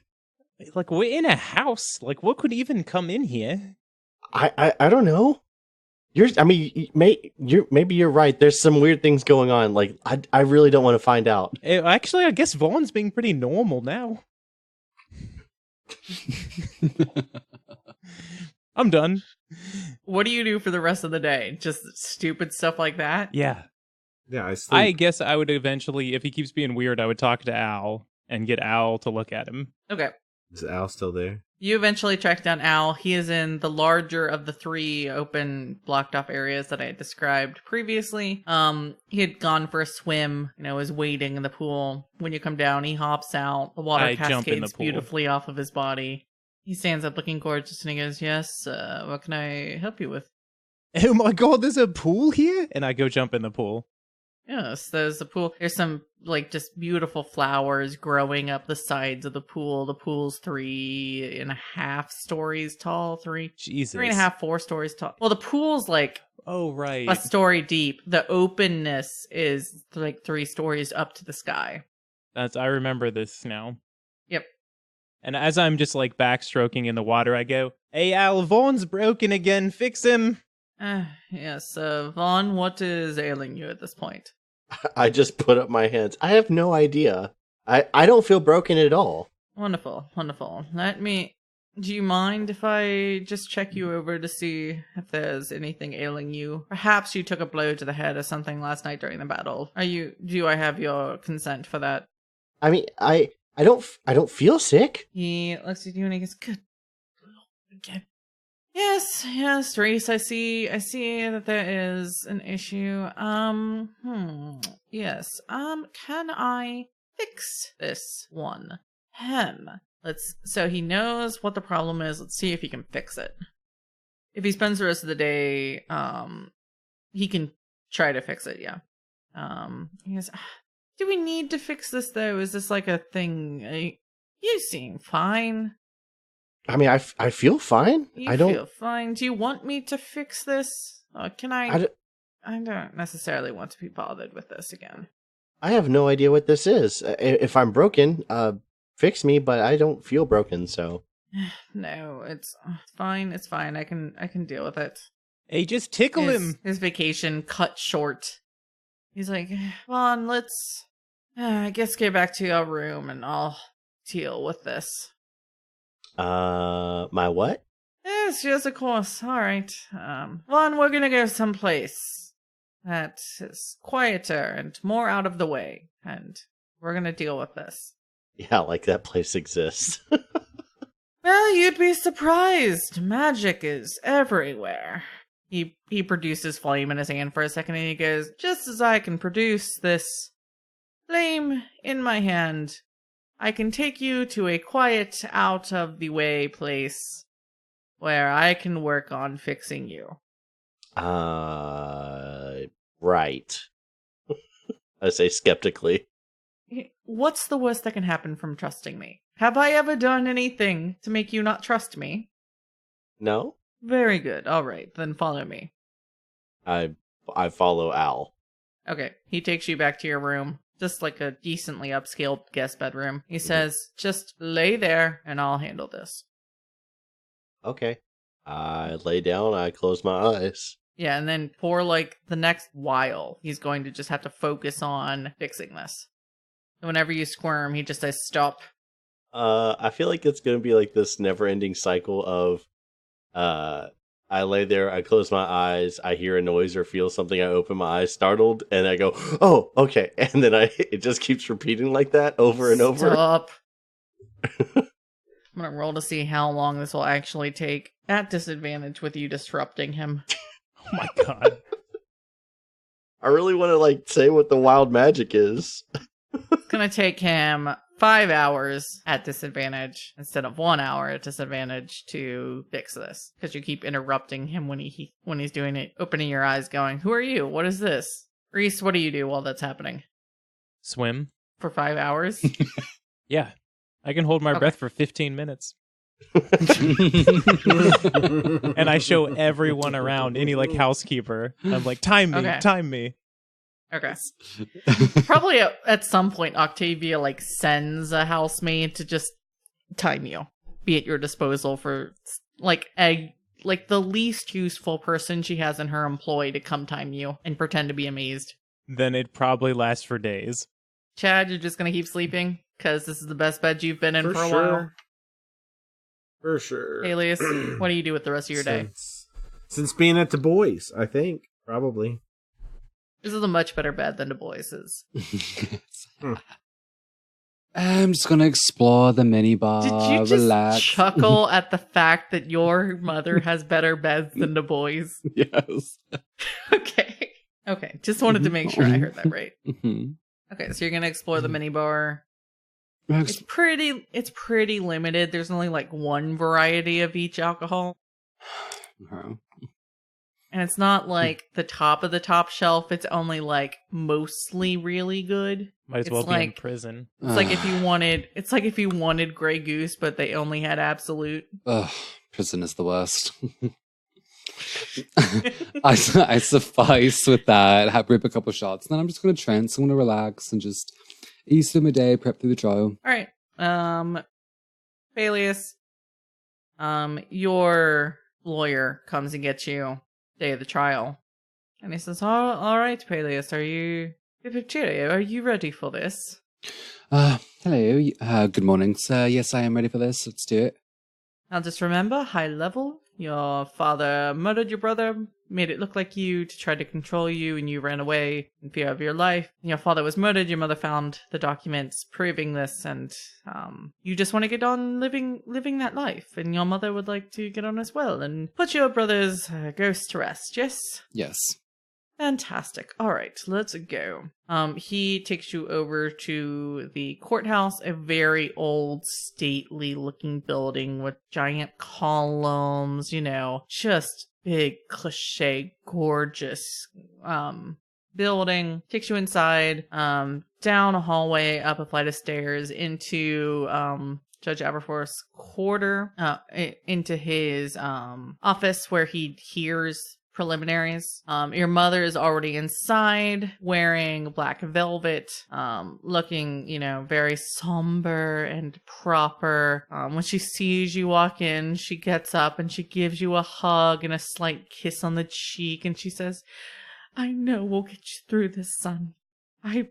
Like, we're in a house. Like, what could even come in here? I don't know. Maybe you're right. There's some weird things going on. Like, I really don't want to find out. Actually, I guess Vaughn's being pretty normal now. I'm done. What do you do for the rest of the day? Just stupid stuff like that? Yeah. Yeah, I sleep. I guess I would eventually, if he keeps being weird, I would talk to Al and get Al to look at him. Okay. Is Al still there? You eventually track down Al. He is in the larger of the 3 open, blocked off areas that I had described previously. He had gone for a swim, was waiting in the pool. When you come down, he hops out. The water I jump in the cascades pool. beautifully off of his body. He stands up looking gorgeous and he goes, "Yes, what can I help you with?" Oh my god, there's a pool here? And I go jump in the pool. Yes, there's a pool. There's some, just beautiful flowers growing up the sides of the pool. The pool's 3.5 stories tall. Jesus. 3.5, 4 stories tall. Well, the pool's Oh, right. a story deep. The openness is 3 stories up to the sky. I remember this now. Yep. And as I'm just backstroking in the water, I go, "Hey Al, Vaughn's broken again, fix him." Yes, Vaan, what is ailing you at this point? I just put up my hands. I have no idea. I don't feel broken at all. Wonderful, wonderful. Do you mind if I just check you over to see if there's anything ailing you? Perhaps you took a blow to the head or something last night during the battle. Do I have your consent for that? I mean, I I don't feel sick. He looks at you and he goes, "Good. Okay. Yes, Rhys, I see that there is an issue. Yes. Can I fix this one? So he knows what the problem is. Let's see if he can fix it. If he spends the rest of the day, he can try to fix it, yeah. He goes, do we need to fix this, though? Is this like a thing? You seem fine. I mean, I feel fine. I feel fine. Do you want me to fix this? Can I don't necessarily want to be bothered with this again. I have no idea what this is. If I'm broken, fix me, but I don't feel broken, so. No, it's fine. It's fine. I can deal with it. Hey, just tickle him. His vacation cut short. He's like, Vaan, let's, I guess, get back to your room and I'll deal with this. My what? Yes, of course. All right. Vaan, we're gonna go someplace that is quieter and more out of the way, and we're gonna deal with this. Yeah, like that place exists. Well, you'd be surprised. Magic is everywhere. He produces flame in his hand for a second, and he goes, just as I can produce this flame in my hand, I can take you to a quiet, out-of-the-way place where I can work on fixing you. Right. I say skeptically. What's the worst that can happen from trusting me? Have I ever done anything to make you not trust me? No? Very good. All right, then follow me. I follow Al. Okay, he takes you back to your room. Just like a decently upscale guest bedroom. He says, just lay there and I'll handle this. Okay. I lay down, I close my eyes. Yeah, and then for like the next while, he's going to just have to focus on fixing this. Whenever you squirm, he just says, stop. I feel like it's going to be like this never-ending cycle of, I lay there, I close my eyes, I hear a noise or feel something, I open my eyes startled, and I go, oh, okay. And then it just keeps repeating like that over and over. Stop. I'm going to roll to see how long this will actually take. At disadvantage with you disrupting him. Oh my god. I really want to say what the wild magic is. It's going to take him 5 hours at disadvantage instead of 1 hour at disadvantage to fix this, because you keep interrupting him when he's doing it, opening your eyes going, who are you? What is this? Rhys, what do you do while that's happening? Swim. For 5 hours? Yeah. I can hold my breath for 15 minutes. And I show everyone around, any housekeeper. I'm like, time me. Okay. Probably at some point, Octavia sends a housemaid to just time you, be at your disposal for the least useful person she has in her employ to come time you and pretend to be amazed. Then it probably lasts for days. Chad, you're just gonna keep sleeping because this is the best bed you've been in for a while. For sure. Paelias, what do you do with the rest of your day? Since being at the boys, I think probably. This is a much better bed than Du Bois's. I'm just gonna explore the minibar. Did you just relax. chuckle at the fact that your mother has better beds than Du Bois? Yes. Okay. Just wanted to make sure I heard that right. Mm-hmm. Okay, so you're gonna explore the minibar. It's pretty limited. There's only one variety of each alcohol. Okay. And it's not the top of the top shelf. It's only mostly really good. Might as well be in prison. It's like if you wanted Grey Goose, but they only had Absolute. Ugh, prison is the worst. I suffice with that. Rip a couple shots, and then I'm just gonna trance. I'm gonna relax and just ease through my day, prep through the trial. All right, Paelias, your lawyer comes and gets you day of the trial, and he says, all right, Paelias, are you ready for this? Hello. Good morning, sir. Yes, I am ready for this. Let's do it. Now just remember, high level, your father murdered your brother, made it look like you to try to control you, and you ran away in fear of your life. Your father was murdered, your mother found the documents proving this, and you just want to get on living that life, and your mother would like to get on as well, and put your brother's ghost to rest, yes? Yes. Fantastic. All right, let's go. He takes you over to the courthouse, a very old, stately-looking building with giant columns, just big, cliche, gorgeous building. Takes you inside, down a hallway, up a flight of stairs, into Judge Aberforth's quarter, into his office where he hears preliminaries. Your mother is already inside, wearing black velvet, looking, very somber and proper. When she sees you walk in, she gets up and she gives you a hug and a slight kiss on the cheek, and she says, "I know we'll get you through this, son. I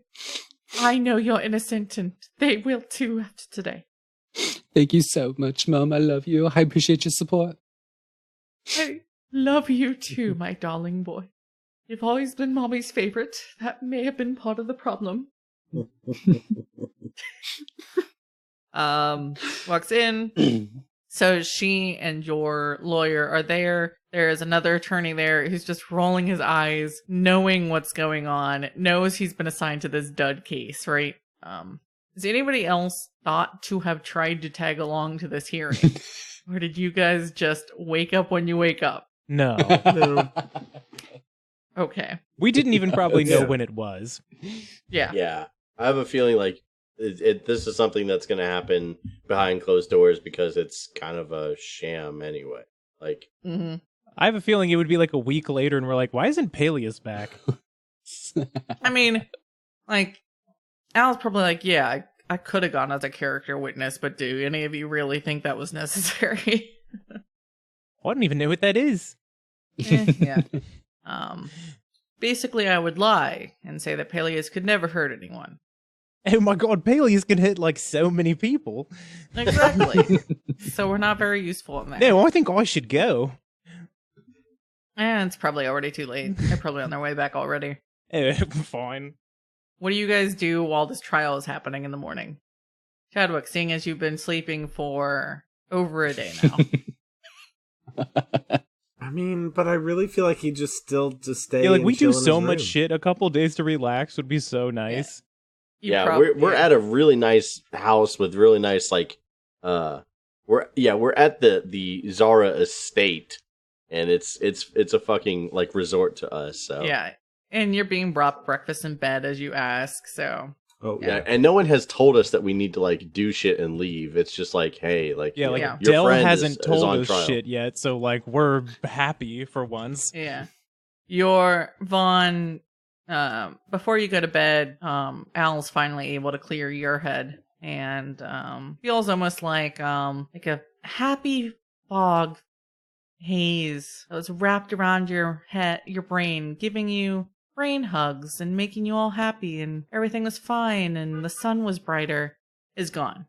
know you're innocent, and they will too after today." Thank you so much, Mom. I love you. I appreciate your support. I love you too, my darling boy. You've always been Mommy's favorite. That may have been part of the problem. Walks in. So she and your lawyer are there. There is another attorney there who's just rolling his eyes, knowing what's going on, knows he's been assigned to this dud case, right? Has anybody else thought to have tried to tag along to this hearing? Or did you guys just wake up when you wake up? No. No. Okay. We didn't even probably know when it was. Yeah. Yeah. I have a feeling like this is something that's going to happen behind closed doors because it's kind of a sham anyway. Like, Mm-hmm. I have a feeling it would be like a week later and we're like, why isn't Paelias back? I mean, like, Al's probably like, yeah, I could have gone as a character witness, but do any of you really think that was necessary? I don't even know what that is. Yeah. Basically, I would lie and say that Paelias could never hurt anyone. Oh my god, Paelias can hit like so many people. Exactly. So we're not very useful in that. No, I think I should go. And it's probably already too late. They're probably on their way back already. Fine. What do you guys do while this trial is happening in the morning? Chadwick, seeing as you've been sleeping for over a day now. I mean, but I really feel like he just stay. Yeah, like and we chill do in so his much room. shit. A couple days to relax would be so nice. we're at a really nice house with really nice we're at the Zara estate, and it's a fucking like resort to us. So Yeah, and you're being brought breakfast in bed as you ask. So Oh yeah, and no one has told us that we need to like do shit and leave. It's just like, hey, like Yeah, like Yeah. your Dell friend hasn't is told on us trial. shit yet, so like we're happy for once. yeah, your Vaan. Before you go to bed, Al's finally able to clear your head, and feels almost like a happy fog haze that was wrapped around your head, your brain, giving you brain hugs and making you all happy, and everything was fine, and the sun was brighter, is gone.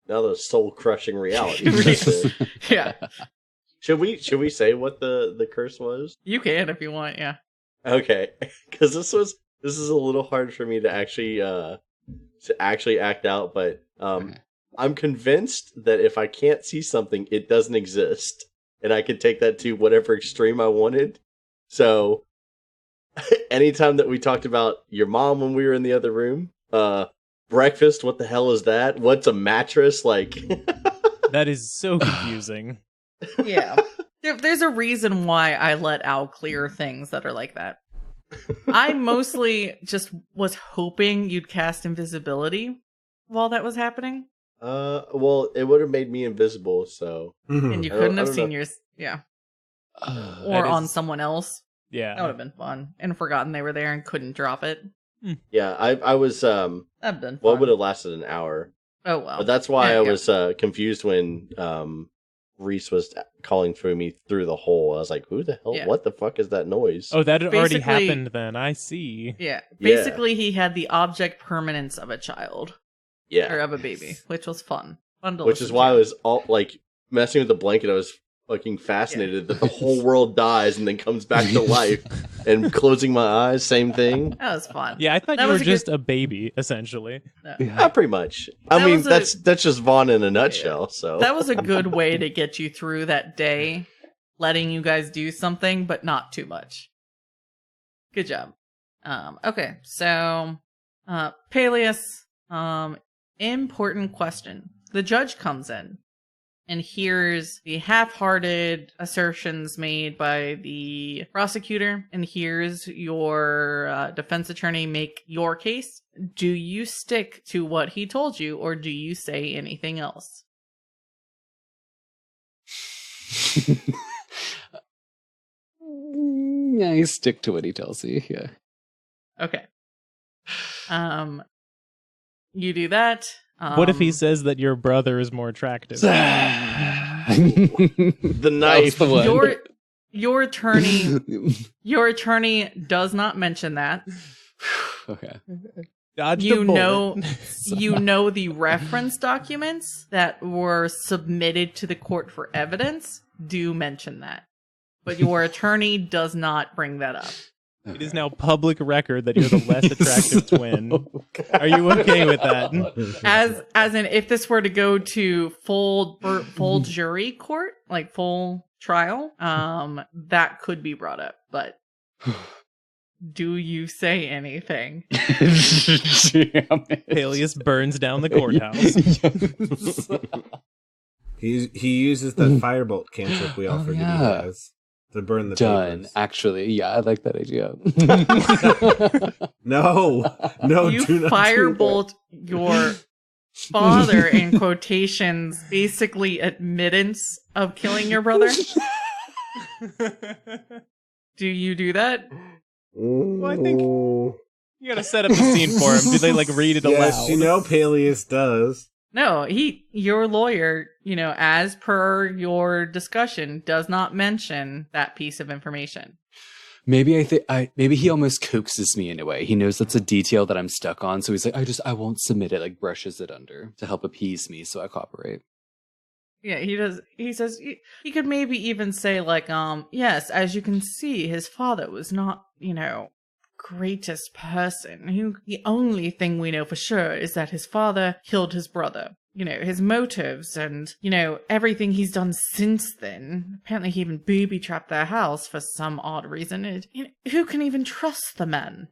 Now the soul crushing reality. Yes. Yeah, Should we say what the curse was? you can if you want. Yeah. Okay, because this is a little hard for me to actually act out, but I'm convinced that if I can't see something, it doesn't exist, and I can take that to whatever extreme I wanted. So, anytime that we talked about your mom when we were in the other room, breakfast, what the hell is that? What's a mattress? Like, That is so confusing. Yeah. There's a reason why I let Al clear things that are like that. I mostly just was hoping you'd cast invisibility while that was happening. well, it would have made me invisible, so And you I couldn't don't have seen know. your... Yeah. Uh, Or That on is- someone else. That would Yeah. have been fun. And forgotten they were there and couldn't drop it. yeah, I was That'd been fun. well, it would have lasted an hour. Oh, well. But that's why Yeah, I yeah. was confused when Rhys was calling through me through the hole. I was like, "Who the hell? Yeah. What the fuck is that noise?" Oh, that had already Basically- happened then. I see. Yeah. Yeah. Basically, he had the object permanence of a child. yeah, Or of a baby. Which was fun. Fun to which is listen why to. I was all like messing with the blanket. I fucking fascinated that the whole world dies and then comes back to life. And closing my eyes, same thing. That was fun. Yeah, I thought That you were was a just good- a baby, essentially. No. Not pretty much. I That mean, was that's just Vaan in a nutshell. So That was a good way to get you through that day, letting you guys do something, but not too much. Good job. Okay, so Paelias, important question. The judge comes in and hears the half-hearted assertions made by the prosecutor and hears your defense attorney make your case. Do you stick to what he told you, or do you say anything else? Yeah, you stick to what he tells you. Yeah. Okay. You do that. What if he says that your brother is more attractive? the knife. The one. Your attorney does not mention that. Okay. Dodged a You bullet. know, you know the reference documents that were submitted to the court for evidence do mention that, but your attorney does not bring that up. It is now public record that you're the less attractive twin. Are you okay with that? As in, if this were to go to full jury court, like full trial, that could be brought up. But do you say anything? Paelias burns down the courthouse. He uses the firebolt cantrip we offered yeah. to you guys to burn the Done. papers. Actually, yeah, I like that idea. No, You do not do that. firebolt your father in quotations, basically admittance of killing your brother. Do you do that? Well, I think you gotta set up the scene for him. Do they like read it Yes, aloud? you know Paelias does. No, your lawyer, as per your discussion, does not mention that piece of information. Maybe maybe he almost coaxes me in a way. He knows that's a detail that I'm stuck on, so he's like, I won't submit it, like brushes it under to help appease me, so I cooperate. Yeah, he does. He says he could maybe even say like, yes, as you can see, his father was not, greatest person. The only thing we know for sure is that his father killed his brother. His motives and, everything he's done since then. Apparently he even booby-trapped their house for some odd reason. Who can even trust the man?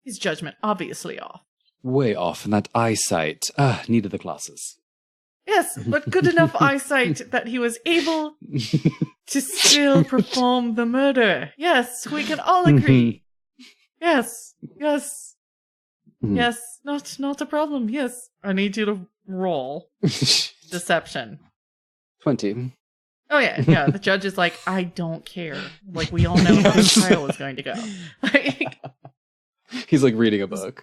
His judgment obviously off. Way off in that eyesight. Needed the glasses. Yes, but good enough eyesight that he was able to still perform the murder. Yes, we can all agree. Yes. Yes, not a problem. Yes. I need you to roll deception. 20. Oh yeah. The judge is like, I don't care. Like, we all know how this trial is going to go. Like, He's like reading a book.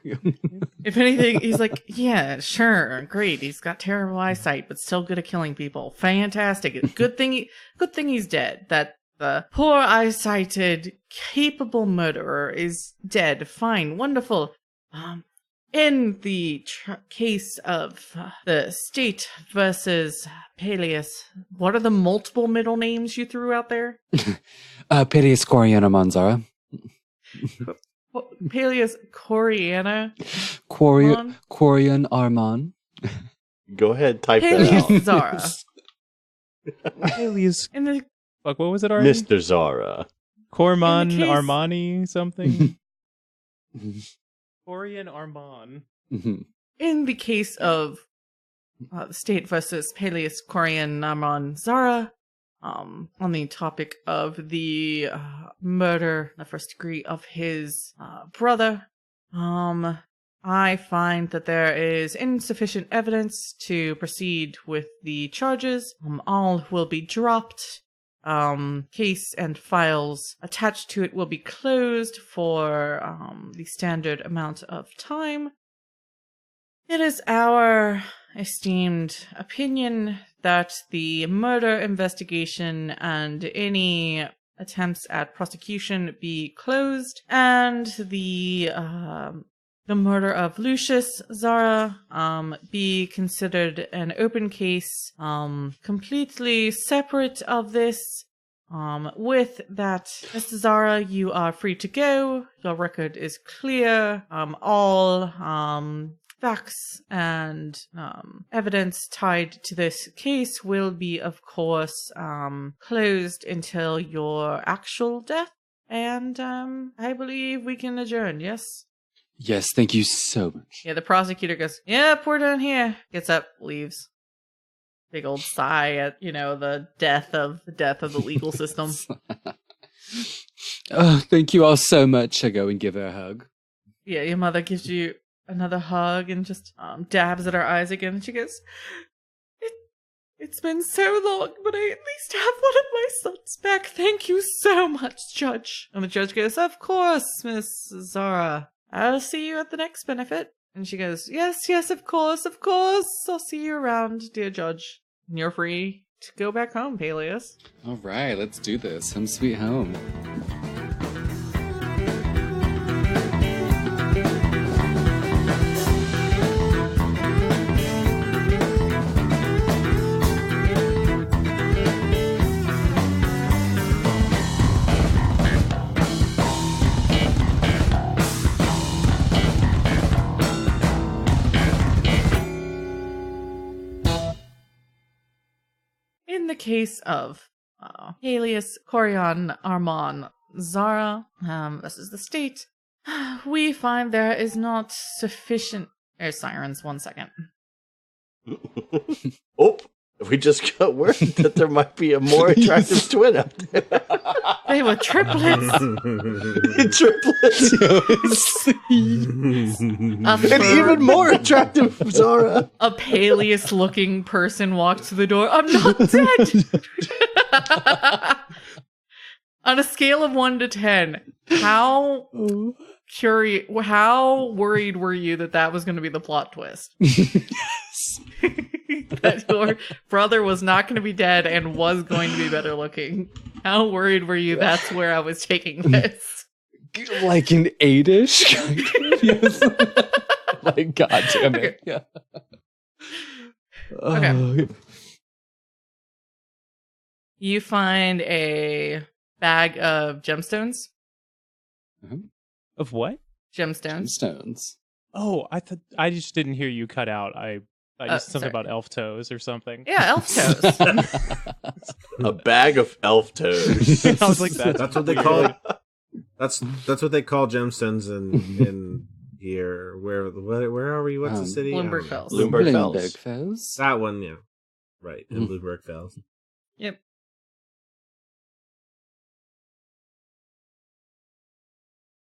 if anything, he's like, yeah, sure, great. He's got terrible eyesight, but still good at killing people. Fantastic. Good thing he's dead. That the poor eyesighted, capable murderer is dead. Fine, wonderful. In the case of the state versus Paelias, what are the multiple middle names you threw out there? Paelias Coriana Manzara. Paelias Coriana. Corian Arman. Go ahead, type that Paelias out. Zara. Paelias. In the Fuck, what was it already? Mr. Zara. Corman In the case- Armani something? Corian Armand. In the case of the state versus Paelias Corian Naman Zara, on the topic of the murder, the first degree of his brother, I find that there is insufficient evidence to proceed with the charges. All will be dropped. Case and files attached to it will be closed for the standard amount of time. It is our esteemed opinion that the murder investigation and any attempts at prosecution be closed, and the the murder of Lucius Zara be considered an open case, completely separate of this. With that, Mr. Zara, you are free to go. Your record is clear. All facts and evidence tied to this case will be, of course, closed until your actual death. And I believe we can adjourn, yes? Yes, thank you so much. Yeah, the prosecutor goes, yep, we're done here. Gets up, leaves. Big old sigh at, the death of the legal system. Oh, thank you all so much. I go and give her a hug. Yeah, your mother gives you another hug and just dabs at her eyes again, and she goes, It's been so long, but I at least have one of my sons back. Thank you so much, Judge. And the judge goes, of course, Miss Zara. I'll see you at the next benefit. And she goes, yes, of course. I'll see you around, dear Judge. And you're free to go back home, Paelias. All right, let's do this. Home sweet home. In the case of Paelias, Corion, Armand, Zara, this is the state, we find there is not sufficient... There's sirens, 1 second. Oh, we just got word that there might be a more attractive twin out there. They were triplets. Triplets. And even more attractive, Zara. A Paelias-looking person walked through the door. I'm not dead. On a scale of 1 to 10, how worried were you that was going to be the plot twist? That your brother was not going to be dead and was going to be better looking. How worried were you that's where I was taking this? Like an 8-ish? Yes. Like, God damn it. Okay. Yeah. Okay. You find a bag of gemstones. Of what? Gemstones. Gemstones. Oh, I just didn't hear you cut out. I just something sorry. about elf toes or something. Yeah, elf toes. A bag of elf toes. I was like, That's what they call. That's what they call gemstones in here. Where are we? What's the city? Bloomberg Fells. Bloomberg Fells. Fells. That one, yeah. Right, in Bloomberg Fells. Yep.